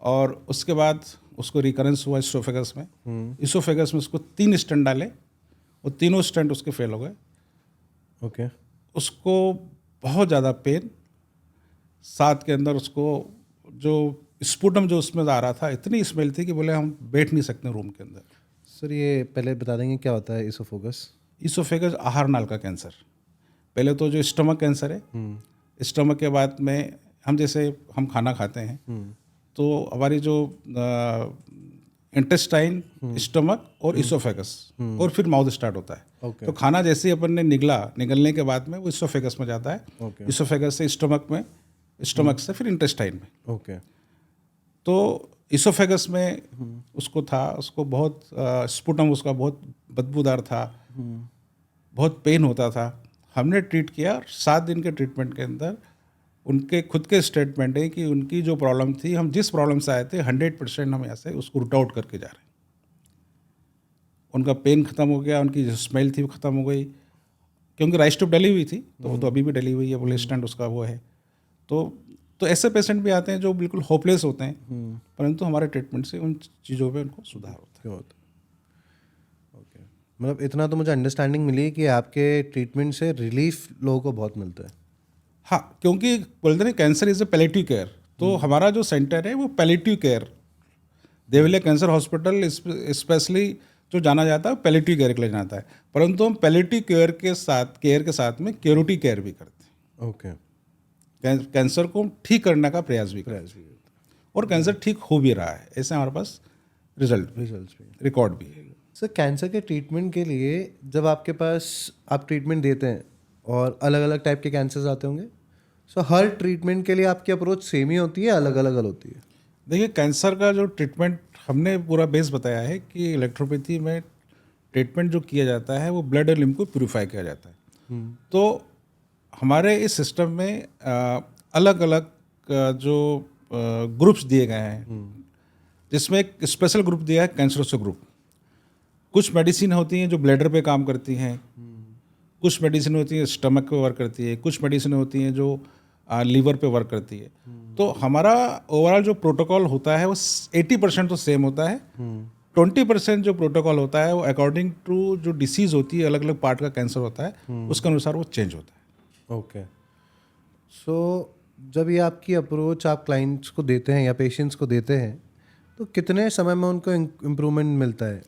और उसके बाद उसको रिकरेंस हुआ इसोफेगस में। इसोफेगस में उसको 3 स्टेंट डाले, वो तीनों स्टेंट उसके फेल हो गए। ओके। उसको बहुत ज़्यादा पेन, साथ के अंदर उसको जो स्पुटम जो उसमें आ रहा था, इतनी स्मेल थी कि बोले हम बैठ नहीं सकते रूम के अंदर। सर ये पहले बता देंगे क्या होता है इसोफेगस? इसोफेगस आहार नाल का कैंसर। पहले तो जो स्टमक कैंसर है, स्टमक के बाद में हम जैसे हम खाना खाते हैं तो हमारी जो इंटेस्टाइन, स्टमक और इसोफेगस और फिर माउथ स्टार्ट होता है। ओके। तो खाना जैसे ही अपन ने निगलने के बाद में वो इसोफेगस में जाता है, ओके। इसोफेगस से स्टमक में, स्टमक से फिर इंटेस्टाइन में। ओके। तो इसोफेगस में उसको था, उसको बहुत स्पुटम उसका बहुत बदबूदार था, बहुत पेन होता था। हमने ट्रीट किया और 7 दिन के ट्रीटमेंट के अंदर उनके खुद के स्टेटमेंट है कि उनकी जो प्रॉब्लम थी, हम जिस प्रॉब्लम से आए थे 100% हम ऐसे उसको रूट आउट करके जा रहे हैं। उनका पेन खत्म हो गया, उनकी जो स्मेल थी वो खत्म हो गई, क्योंकि राइस ट्यूब डली हुई थी, तो वो तो अभी भी डली हुई है, बोले स्टेंट उसका वो है। तो ऐसे पेशेंट भी आते हैं जो बिल्कुल होपलेस होते हैं, परंतु हमारे ट्रीटमेंट से उन चीज़ों पे उनको सुधार होता है। ओके। मतलब इतना तो मुझे अंडरस्टैंडिंग मिली कि आपके ट्रीटमेंट से रिलीफ लोगों को बहुत मिलता है। हाँ, क्योंकि बोलते हैं cancer is a palliative care, तो हमारा जो सेंटर है वो palliative care, Devalia cancer hospital specially जो जाना जाता है पैलिएटिव केयर के लिए जाता है, परंतु हम पैलिएटिव केयर के साथ में क्यूरेटिव केयर भी करते हैं। ओके। कैंसर को ठीक करने का प्रयास भी करते हैं और कैंसर ठीक हो भी रहा है, ऐसे हमारे पास रिजल्ट भी रिकॉर्ड भी है। सर कैंसर के ट्रीटमेंट के लिए जब आपके पास आप ट्रीटमेंट देते हैं और अलग अलग टाइप के कैंसर्स आते होंगे, सो हर ट्रीटमेंट के लिए आपकी अप्रोच सेम ही होती है, अलग अलग होती है? देखिए, कैंसर का जो ट्रीटमेंट हमने पूरा बेस बताया है कि इलेक्ट्रोपैथी में ट्रीटमेंट जो किया जाता है वो ब्लड और लिम्फ को प्यूरिफाई किया जाता है। तो हमारे इस सिस्टम में अलग अलग जो ग्रुप्स दिए गए हैं, जिसमें एक स्पेशल ग्रुप दिया है कैंसरोसो ग्रुप। कुछ मेडिसिन होती हैं जो ब्लैडर पे काम करती हैं, कुछ मेडिसिन होती है स्टमक पे वर्क करती है, कुछ मेडिसिन होती हैं जो लीवर पे वर्क करती है। तो हमारा ओवरऑल जो प्रोटोकॉल होता है वो 80% तो सेम होता है। 20% जो प्रोटोकॉल होता है वो अकॉर्डिंग टू जो डिसीज़ होती है, अलग अलग पार्ट का कैंसर होता है, उसके अनुसार वो चेंज होता है। ओके। सो जब ये आपकी अप्रोच आप क्लाइंट्स को देते हैं या पेशेंट्स को देते हैं, तो कितने समय में उनको इम्प्रूवमेंट मिलता है?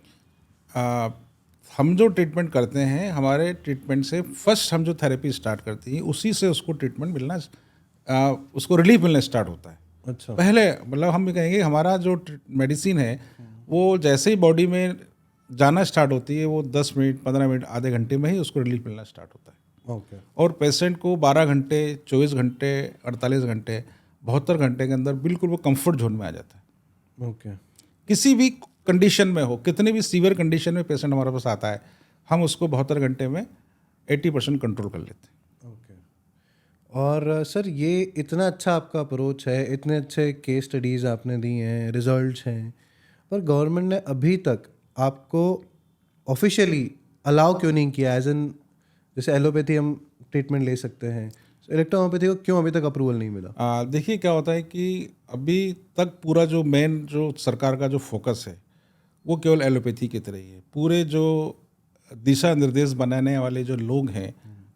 हम जो ट्रीटमेंट करते हैं, हमारे ट्रीटमेंट से फर्स्ट हम जो थेरेपी स्टार्ट करती है उसी से उसको ट्रीटमेंट मिलना, उसको रिलीफ मिलना स्टार्ट होता है। अच्छा। पहले मतलब हम ये कहेंगे हमारा जो मेडिसिन है वो जैसे ही बॉडी में जाना स्टार्ट होती है वो 10 मिनट 15 मिनट आधे घंटे में ही उसको रिलीफ मिलना स्टार्ट होता है। ओके। और पेशेंट को 12 घंटे 24 घंटे 48 घंटे 72 घंटे के अंदर बिल्कुल वो कंफर्ट जोन में आ जाता है। ओके। किसी भी कंडीशन में हो, कितने भी सीवियर कंडीशन में पेशेंट हमारे पास आता है, हम उसको 72 घंटे में 80% कंट्रोल कर लेते हैं। ओके। और सर ये इतना अच्छा आपका अप्रोच है, इतने अच्छे केस स्टडीज़ आपने दी हैं, रिजल्ट्स हैं, पर गवर्नमेंट ने अभी तक आपको ऑफिशियली अलाउ क्यों नहीं किया? एज एन जैसे एलोपैथी हम ट्रीटमेंट ले सकते हैं, इलेक्ट्रोहोम्योपैथी को क्यों अभी तक अप्रूवल नहीं मिला? देखिए क्या होता है कि अभी तक पूरा जो मेन जो सरकार का जो फोकस है वो केवल एलोपैथी की तरह ही है। पूरे जो दिशा निर्देश बनाने वाले जो लोग हैं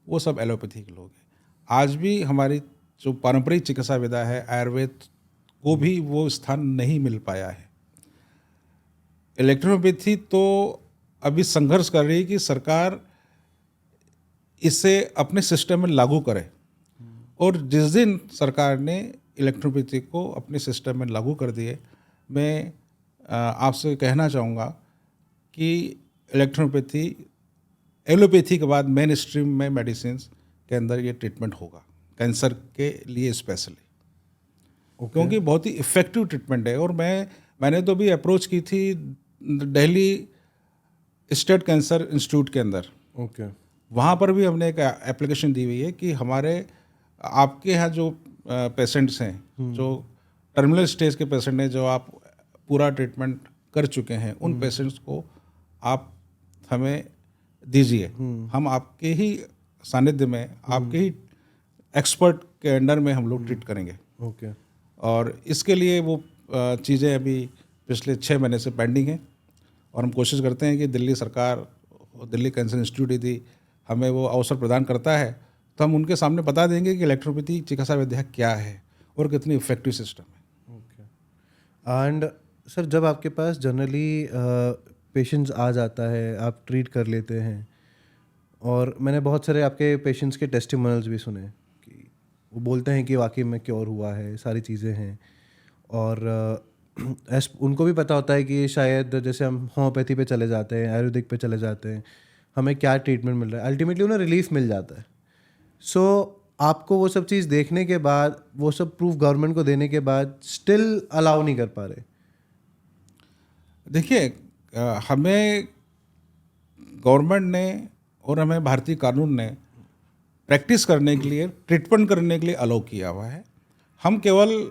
वो सब एलोपैथी के लोग हैं। आज भी हमारी जो पारंपरिक चिकित्सा विधा है आयुर्वेद को भी वो स्थान नहीं मिल पाया है। इलेक्ट्रोपैथी तो अभी संघर्ष कर रही है कि सरकार इसे अपने सिस्टम में लागू करे, और जिस दिन सरकार ने इलेक्ट्रोपैथी को अपने सिस्टम में लागू कर दिए, मैं आपसे कहना चाहूँगा कि इलेक्ट्रोपैथी एलोपैथी के बाद मेन स्ट्रीम में मेडिसिन के अंदर ये ट्रीटमेंट होगा कैंसर के लिए स्पेशली। क्योंकि बहुत ही इफ़ेक्टिव ट्रीटमेंट है। और मैंने तो भी अप्रोच की थी दिल्ली स्टेट कैंसर इंस्टीट्यूट के अंदर। ओके। वहाँ पर भी हमने एक एप्लीकेशन दी हुई है कि हमारे आपके यहाँ जो पेशेंट्स हैं, जो टर्मिनल स्टेज के पेशेंट हैं, जो आप पूरा ट्रीटमेंट कर चुके हैं, उन पेशेंट्स को आप हमें दीजिए। हम आपके ही सानिध्य में, आपके ही एक्सपर्ट के अंडर में हम लोग ट्रीट करेंगे। ओके। और इसके लिए वो चीज़ें अभी पिछले 6 महीने से पेंडिंग हैं, और हम कोशिश करते हैं कि दिल्ली सरकार, दिल्ली कैंसर इंस्टीट्यूट यदि हमें वो अवसर प्रदान करता है तो हम उनके सामने बता देंगे कि इलेक्ट्रोपैथी चिकित्सा विद्या क्या है और कितनी इफेक्टिव सिस्टम है। ओके। एंड सर जब आपके पास जनरली पेशेंट्स आ जाता है, आप ट्रीट कर लेते हैं, और मैंने बहुत सारे आपके पेशेंट्स के टेस्टिमोनियल्स भी सुने कि वो बोलते हैं कि वाकई में क्योर हुआ है, सारी चीज़ें हैं, और उनको भी पता होता है कि शायद जैसे हम होम्योपैथी पे चले जाते हैं, आयुर्वेदिक पे चले जाते हैं, हमें क्या ट्रीटमेंट मिल रहा है, अल्टीमेटली उन्हें रिलीफ मिल जाता है। सो आपको वो सब चीज़ देखने के बाद, वो सब प्रूफ गवर्नमेंट को देने के बाद स्टिल अलाउ नहीं कर पा रहे? देखिए, हमें गवर्नमेंट ने और हमें भारतीय कानून ने प्रैक्टिस करने के लिए, ट्रीटमेंट करने के लिए अलाउ किया हुआ है। हम केवल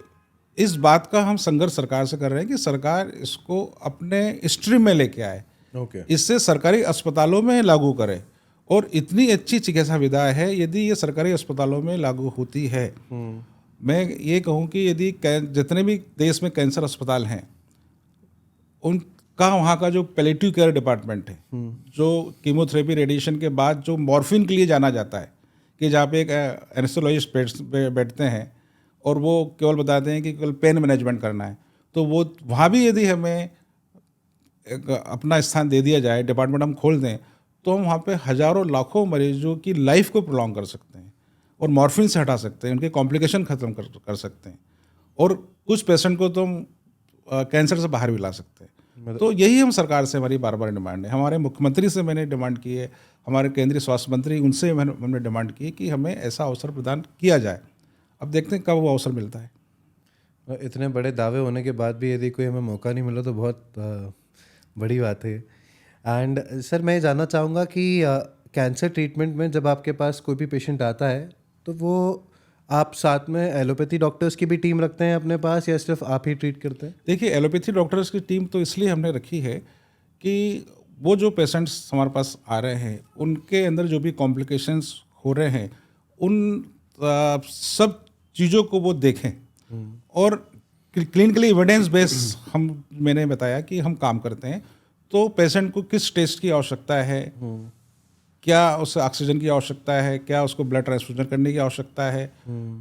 इस बात का हम संघर्ष सरकार से कर रहे हैं कि सरकार इसको अपने स्ट्रीम में लेके आए, ओके। इससे सरकारी अस्पतालों में लागू करे। और इतनी अच्छी चिकित्सा विधा है, यदि ये सरकारी अस्पतालों में लागू होती है, मैं ये कहूँ कि यदि जितने भी देश में कैंसर अस्पताल हैं उनका वहाँ का जो पैलिएटिव केयर डिपार्टमेंट है, जो कीमोथेरेपी रेडिएशन के बाद जो मॉर्फिन के लिए जाना जाता है, कि जहाँ पे एक एनेस्थेसियोलॉजिस्ट बैठते हैं और वो केवल बताते हैं कि केवल पेन मैनेजमेंट करना है, तो वो वहाँ भी यदि हमें अपना स्थान दे दिया जाए, डिपार्टमेंट हम खोल दें, तो हम वहाँ पे हज़ारों लाखों मरीजों की लाइफ को प्रोलॉन्ग कर सकते हैं और मॉर्फिन से हटा सकते हैं, उनके कॉम्प्लिकेशन ख़त्म कर सकते हैं, और कुछ पेशेंट को तो हम कैंसर से बाहर भी ला सकते हैं। तो यही हम सरकार से हमारी बार बार डिमांड है। हमारे मुख्यमंत्री से मैंने डिमांड की है, हमारे केंद्रीय स्वास्थ्य मंत्री, उनसे हमने डिमांड की है कि हमें ऐसा अवसर प्रदान किया जाए। अब देखते हैं कब वो अवसर मिलता है। इतने बड़े दावे होने के बाद भी यदि कोई हमें मौका नहीं मिला तो बहुत बड़ी बात है। एंड सर मैं ये जानना चाहूँगा कि कैंसर ट्रीटमेंट में जब आपके पास कोई भी पेशेंट आता है तो वो आप साथ में एलोपैथी डॉक्टर्स की भी टीम रखते हैं अपने पास या सिर्फ आप ही ट्रीट करते हैं? देखिए, एलोपैथी डॉक्टर्स की टीम तो इसलिए हमने रखी है कि वो जो पेशेंट्स हमारे पास आ रहे हैं उनके अंदर जो भी कॉम्प्लिकेशंस हो रहे हैं उन सब चीज़ों को वो देखें और क्लिनिकली एविडेंस बेस मैंने बताया कि हम काम करते हैं। तो पेशेंट को किस टेस्ट की आवश्यकता है, क्या उसे ऑक्सीजन की आवश्यकता है, क्या उसको ब्लड ट्रांसफ्यूजन करने की आवश्यकता है,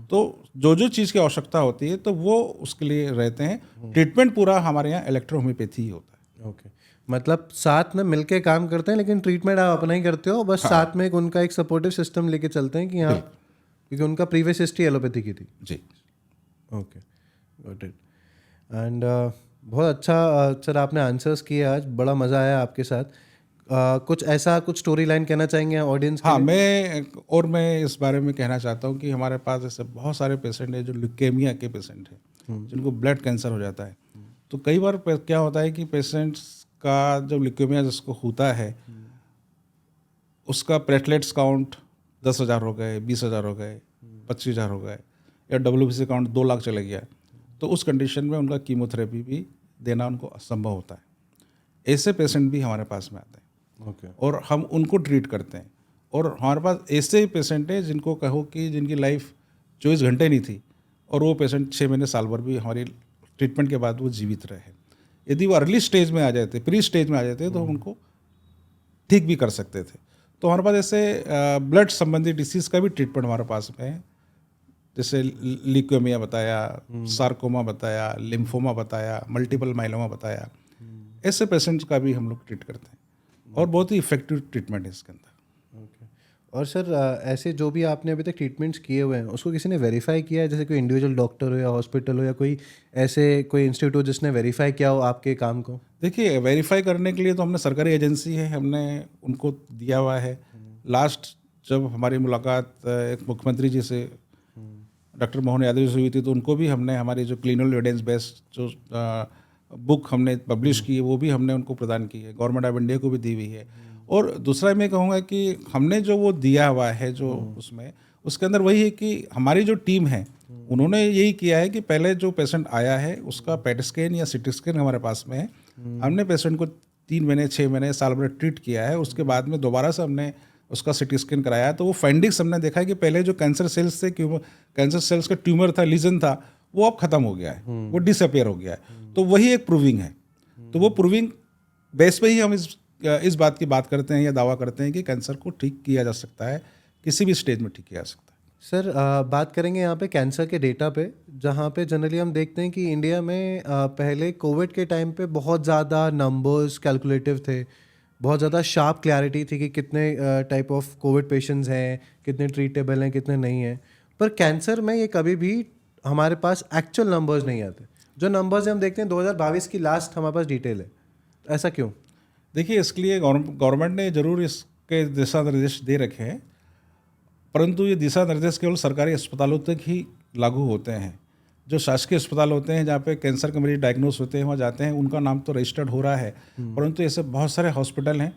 तो जो चीज़ की आवश्यकता होती है तो वो उसके लिए रहते हैं। ट्रीटमेंट पूरा हमारे यहाँ इलेक्ट्रोहोम्योपैथी ही होता है। ओके, मतलब साथ में मिलके काम करते हैं लेकिन ट्रीटमेंट आप अपना ही करते हो, बस साथ में उनका एक सपोर्टिव सिस्टम लेके चलते हैं कि हाँ, क्योंकि उनका प्रीवियस हिस्ट्री एलोपैथी की थी। जी, ओके, गॉट इट। एंड बहुत अच्छा सर आपने आंसर्स किए आज, बड़ा मज़ा आया आपके साथ। कुछ स्टोरी लाइन कहना चाहेंगे ऑडियंस के हाँ, लिए? मैं इस बारे में कहना चाहता हूँ कि हमारे पास ऐसे बहुत सारे पेशेंट हैं जो ल्यूकेमिया के पेशेंट हैं, जिनको ब्लड कैंसर हो जाता है। तो कई बार क्या होता है कि पेशेंट्स का जब ल्यूकेमिया जिसको होता है उसका प्लेटलेट्स काउंट 10,000 हो गए, 20,000 हो गए, 25,000 हो गए, या WBC काउंट 2 लाख चले गया, तो उस कंडीशन में उनका कीमोथेरेपी भी देना उनको असंभव होता है। ऐसे पेशेंट भी हमारे पास में आते हैं। ओके, और हम उनको ट्रीट करते हैं। और हमारे पास ऐसे पेशेंट हैं जिनको कहो कि जिनकी लाइफ 24 घंटे नहीं थी और वो पेशेंट 6 महीने साल भर भी हमारी ट्रीटमेंट के बाद वो जीवित रहे। यदि वो अर्ली स्टेज में आ जाते, प्री स्टेज में आ जाते, तो हम उनको ठीक भी कर सकते थे। तो हमारे पास ऐसे ब्लड संबंधी डिसीज़ का भी ट्रीटमेंट हमारे पास में है, जैसे ल्यूकेमिया बताया, सार्कोमा बताया, लिम्फोमा बताया, मल्टीपल माइलोमा बताया। ऐसे पेशेंट्स का भी हम लोग ट्रीट करते हैं और बहुत ही इफेक्टिव ट्रीटमेंट है इसके अंदर। ओके। और सर ऐसे जो भी आपने अभी तक ट्रीटमेंट्स किए हुए हैं उसको किसी ने वेरीफाई किया है, जैसे कोई इंडिविजुअल डॉक्टर हो या हॉस्पिटल हो या कोई इंस्टीट्यूट जिसने वेरीफाई किया हो आपके काम को? देखिए, वेरीफाई करने के लिए तो हमने सरकारी एजेंसी है, हमने उनको दिया हुआ है। लास्ट जब हमारी मुलाकात एक मुख्यमंत्री जी से डॉक्टर मोहन यादव से हुई थी, तो उनको भी हमने हमारी जो क्लिनिकल एविडेंस बेस्ड जो बुक हमने पब्लिश की है वो भी हमने उनको प्रदान की है, गवर्नमेंट ऑफ इंडिया को भी दी हुई है। और दूसरा मैं कहूँगा कि हमने जो वो दिया हुआ है जो उसमें, उसके अंदर वही है कि हमारी जो टीम है उन्होंने यही किया है कि पहले जो पेशेंट आया है उसका पेट स्कैन या सिटी स्कैन हमारे पास में है। हमने पेशेंट को 3 महीने, 6 महीने, साल भर ट्रीट किया है। उसके बाद में दोबारा से हमने उसका सिटी स्कैन कराया, तो वो फाइंडिंग्स हमने देखा है कि पहले जो कैंसर सेल्स थे, कैंसर सेल्स का ट्यूमर था, लीजन था, वो अब खत्म हो गया है, वो डिसअपियर हो गया है। तो वही एक प्रूविंग है। तो वो प्रूविंग बेस पे ही हम इस बात की बात करते हैं या दावा करते हैं कि कैंसर को ठीक किया जा सकता है, किसी भी स्टेज में ठीक किया जा सकता है। सर बात करेंगे यहाँ पे कैंसर के डेटा पे, जहाँ पे जनरली हम देखते हैं कि इंडिया में पहले कोविड के टाइम पे बहुत ज़्यादा नंबर्स कैलकुलेटिव थे, बहुत ज़्यादा शार्प क्लैरिटी थी कि कितने टाइप ऑफ कोविड पेशेंट्स हैं, कितने ट्रीटेबल हैं, कितने नहीं हैं। पर कैंसर में ये कभी भी हमारे पास एक्चुअल नंबर्स नहीं आते। जो नंबर्स हम देखते हैं 2022 की लास्ट हमारे पास डिटेल है, ऐसा क्यों? देखिए, इसके लिए गवर्नमेंट ने ज़रूर इसके दिशा निर्देश दे रखे हैं, परंतु ये दिशा निर्देश केवल सरकारी अस्पतालों तक ही लागू होते हैं। जो शासकीय अस्पताल होते हैं जहाँ पे कैंसर के मरीज डायग्नोस होते हैं, वहाँ जाते हैं, उनका नाम तो रजिस्टर्ड हो रहा है, परंतु ऐसे बहुत सारे हॉस्पिटल हैं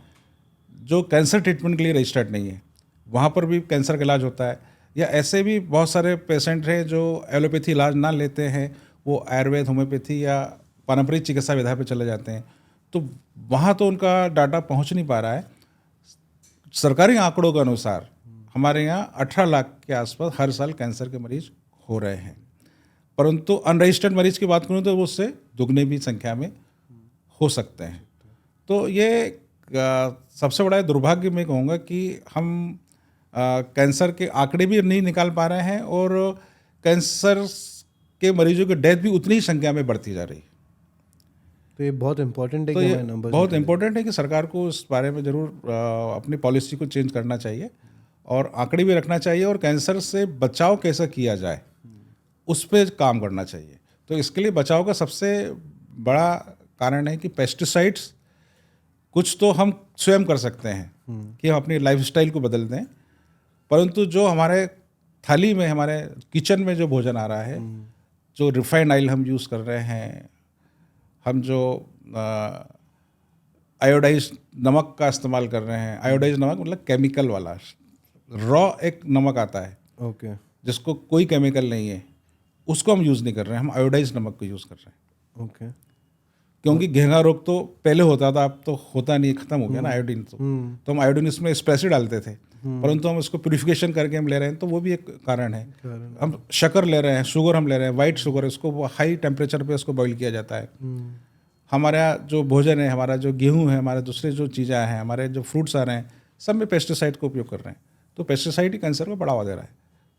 जो कैंसर ट्रीटमेंट के लिए रजिस्टर्ड नहीं है, वहाँ पर भी कैंसर का इलाज होता है। या ऐसे भी बहुत सारे पेशेंट हैं जो एलोपैथी इलाज ना लेते हैं, वो आयुर्वेद, होम्योपैथी या पारंपरिक चिकित्सा विधा पे चले जाते हैं, तो वहाँ तो उनका डाटा पहुँच नहीं पा रहा है। सरकारी आंकड़ों के अनुसार हमारे यहाँ 18 लाख के आसपास हर साल कैंसर के मरीज हो रहे हैं, परंतु अनरजिस्टर्ड मरीज की बात करूँ तो वो उससे दुगने भी संख्या में हो सकते हैं। तो ये सबसे बड़ा दुर्भाग्य मैं कहूँगा कि हम कैंसर के आंकड़े भी नहीं निकाल पा रहे हैं और कैंसर के मरीजों की डेथ भी उतनी ही संख्या में बढ़ती जा रही है। तो ये बहुत इंपॉर्टेंट है तो कि ये हमारे नंबर्स बहुत इंपॉर्टेंट है कि सरकार को इस बारे में ज़रूर अपनी पॉलिसी को चेंज करना चाहिए और आंकड़े भी रखना चाहिए और कैंसर से बचाव कैसे किया जाए उस पर काम करना चाहिए। तो इसके लिए बचाव का सबसे बड़ा कारण है कि पेस्टिसाइड्स कुछ तो हम स्वयं कर सकते हैं कि हम अपनी लाइफस्टाइल को बदल दें, परंतु जो हमारे थाली में, हमारे किचन में जो भोजन आ रहा है, जो रिफाइंड ऑयल हम यूज़ कर रहे हैं, हम जो आयोडाइज नमक का इस्तेमाल कर रहे हैं, आयोडाइज नमक मतलब केमिकल वाला, रॉ एक नमक आता है ओके जिसको कोई केमिकल नहीं है, उसको हम यूज़ नहीं कर रहे हैं, हम आयोडाइज नमक को यूज़ कर रहे हैं। ओके क्योंकि घेंगा रोग तो पहले होता था, अब तो होता नहीं, खत्म हो गया ना आयोडीन तो हम आयोडीन इसमें स्पेसिड डालते थे, परंतु हम इसको प्यूरिफिकेशन करके हम ले रहे हैं, तो वो भी एक कारण है। हम शक्कर ले रहे हैं, शुगर हम ले रहे हैं, वाइट शुगर, इसको हाई टेम्परेचर पे इसको बॉईल किया जाता है। हमारा जो भोजन है, हमारा जो गेहूँ है, हमारे दूसरे जो चीज़ें हैं, हमारे जो फ्रूट्स आ रहे हैं, सब में पेस्टिसाइड का उपयोग कर रहे हैं। तो पेस्टिसाइड ही कैंसर को बढ़ावा दे रहा है।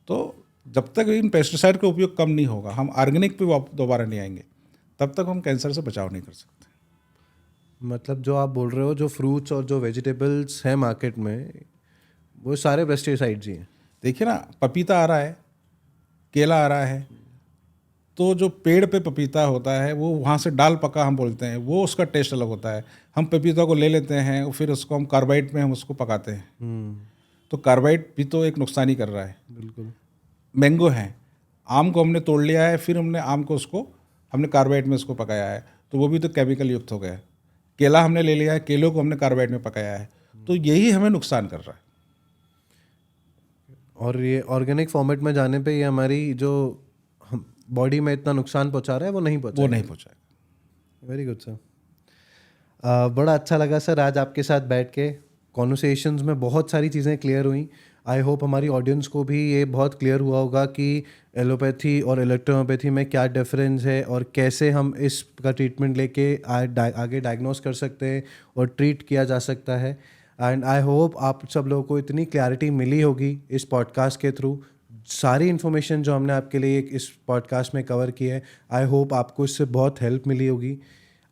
तो जब तक इन पेस्टिसाइड का उपयोग कम नहीं होगा, हम ऑर्गेनिक पे दोबारा नहीं आएंगे, तब तक हम कैंसर से बचाव नहीं कर सकते। मतलब जो आप बोल रहे हो, जो फ्रूट्स और जो वेजिटेबल्स हैं मार्केट में, वो सारे पेस्टिसाइड्स ही हैं। देखिए ना, पपीता आ रहा है, केला आ रहा है, तो जो पेड़ पे पपीता होता है वो वहाँ से डाल पका हम बोलते हैं, वो उसका टेस्ट अलग होता है। हम पपीता को ले लेते हैं और फिर उसको हम कार्बाइड में हम उसको पकाते हैं, तो कार्बाइड भी तो एक नुकसान ही कर रहा है। बिल्कुल। मैंगो है, आम को हमने तोड़ लिया है, फिर हमने आम को उसको हमने कार्बाइड में उसको पकाया है, तो वो भी तो केमिकल युक्त हो गया है। केला हमने ले लिया है, केलों को हमने कार्बाइड में पकाया है, तो यही हमें नुकसान कर रहा है। और ये ऑर्गेनिक फॉर्मेट में जाने पे ये हमारी जो बॉडी में इतना नुकसान पहुंचा रहा है वो नहीं पहुंचाएगा। Very good sir. बड़ा अच्छा लगा सर आज आपके साथ बैठ के। कॉन्वर्सेशंस में बहुत सारी चीज़ें क्लियर हुई। आई होप हमारी ऑडियंस को भी ये बहुत क्लियर हुआ होगा कि एलोपैथी और इलेक्ट्रोहोम्योपैथी में क्या डिफरेंस है और कैसे हम इसका ट्रीटमेंट लेके आगे डायग्नोस कर सकते हैं और ट्रीट किया जा सकता है। एंड आई होप आप सब लोगों को इतनी क्लैरिटी मिली होगी इस पॉडकास्ट के थ्रू। सारी इन्फॉर्मेशन जो हमने आपके लिए इस पॉडकास्ट में कवर की है, आई होप आपको इससे बहुत हेल्प मिली होगी।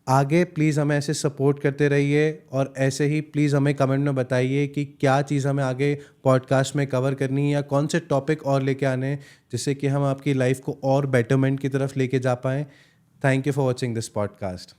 आगे प्लीज़ हमें ऐसे सपोर्ट करते रहिए और ऐसे ही प्लीज़ हमें कमेंट में बताइए कि क्या चीज़ हमें आगे पॉडकास्ट में कवर करनी है या कौन से टॉपिक और लेके आने हैं, जिससे कि हम आपकी लाइफ को और बेटरमेंट की तरफ लेके जा पाएँ। Thank you for watching this podcast.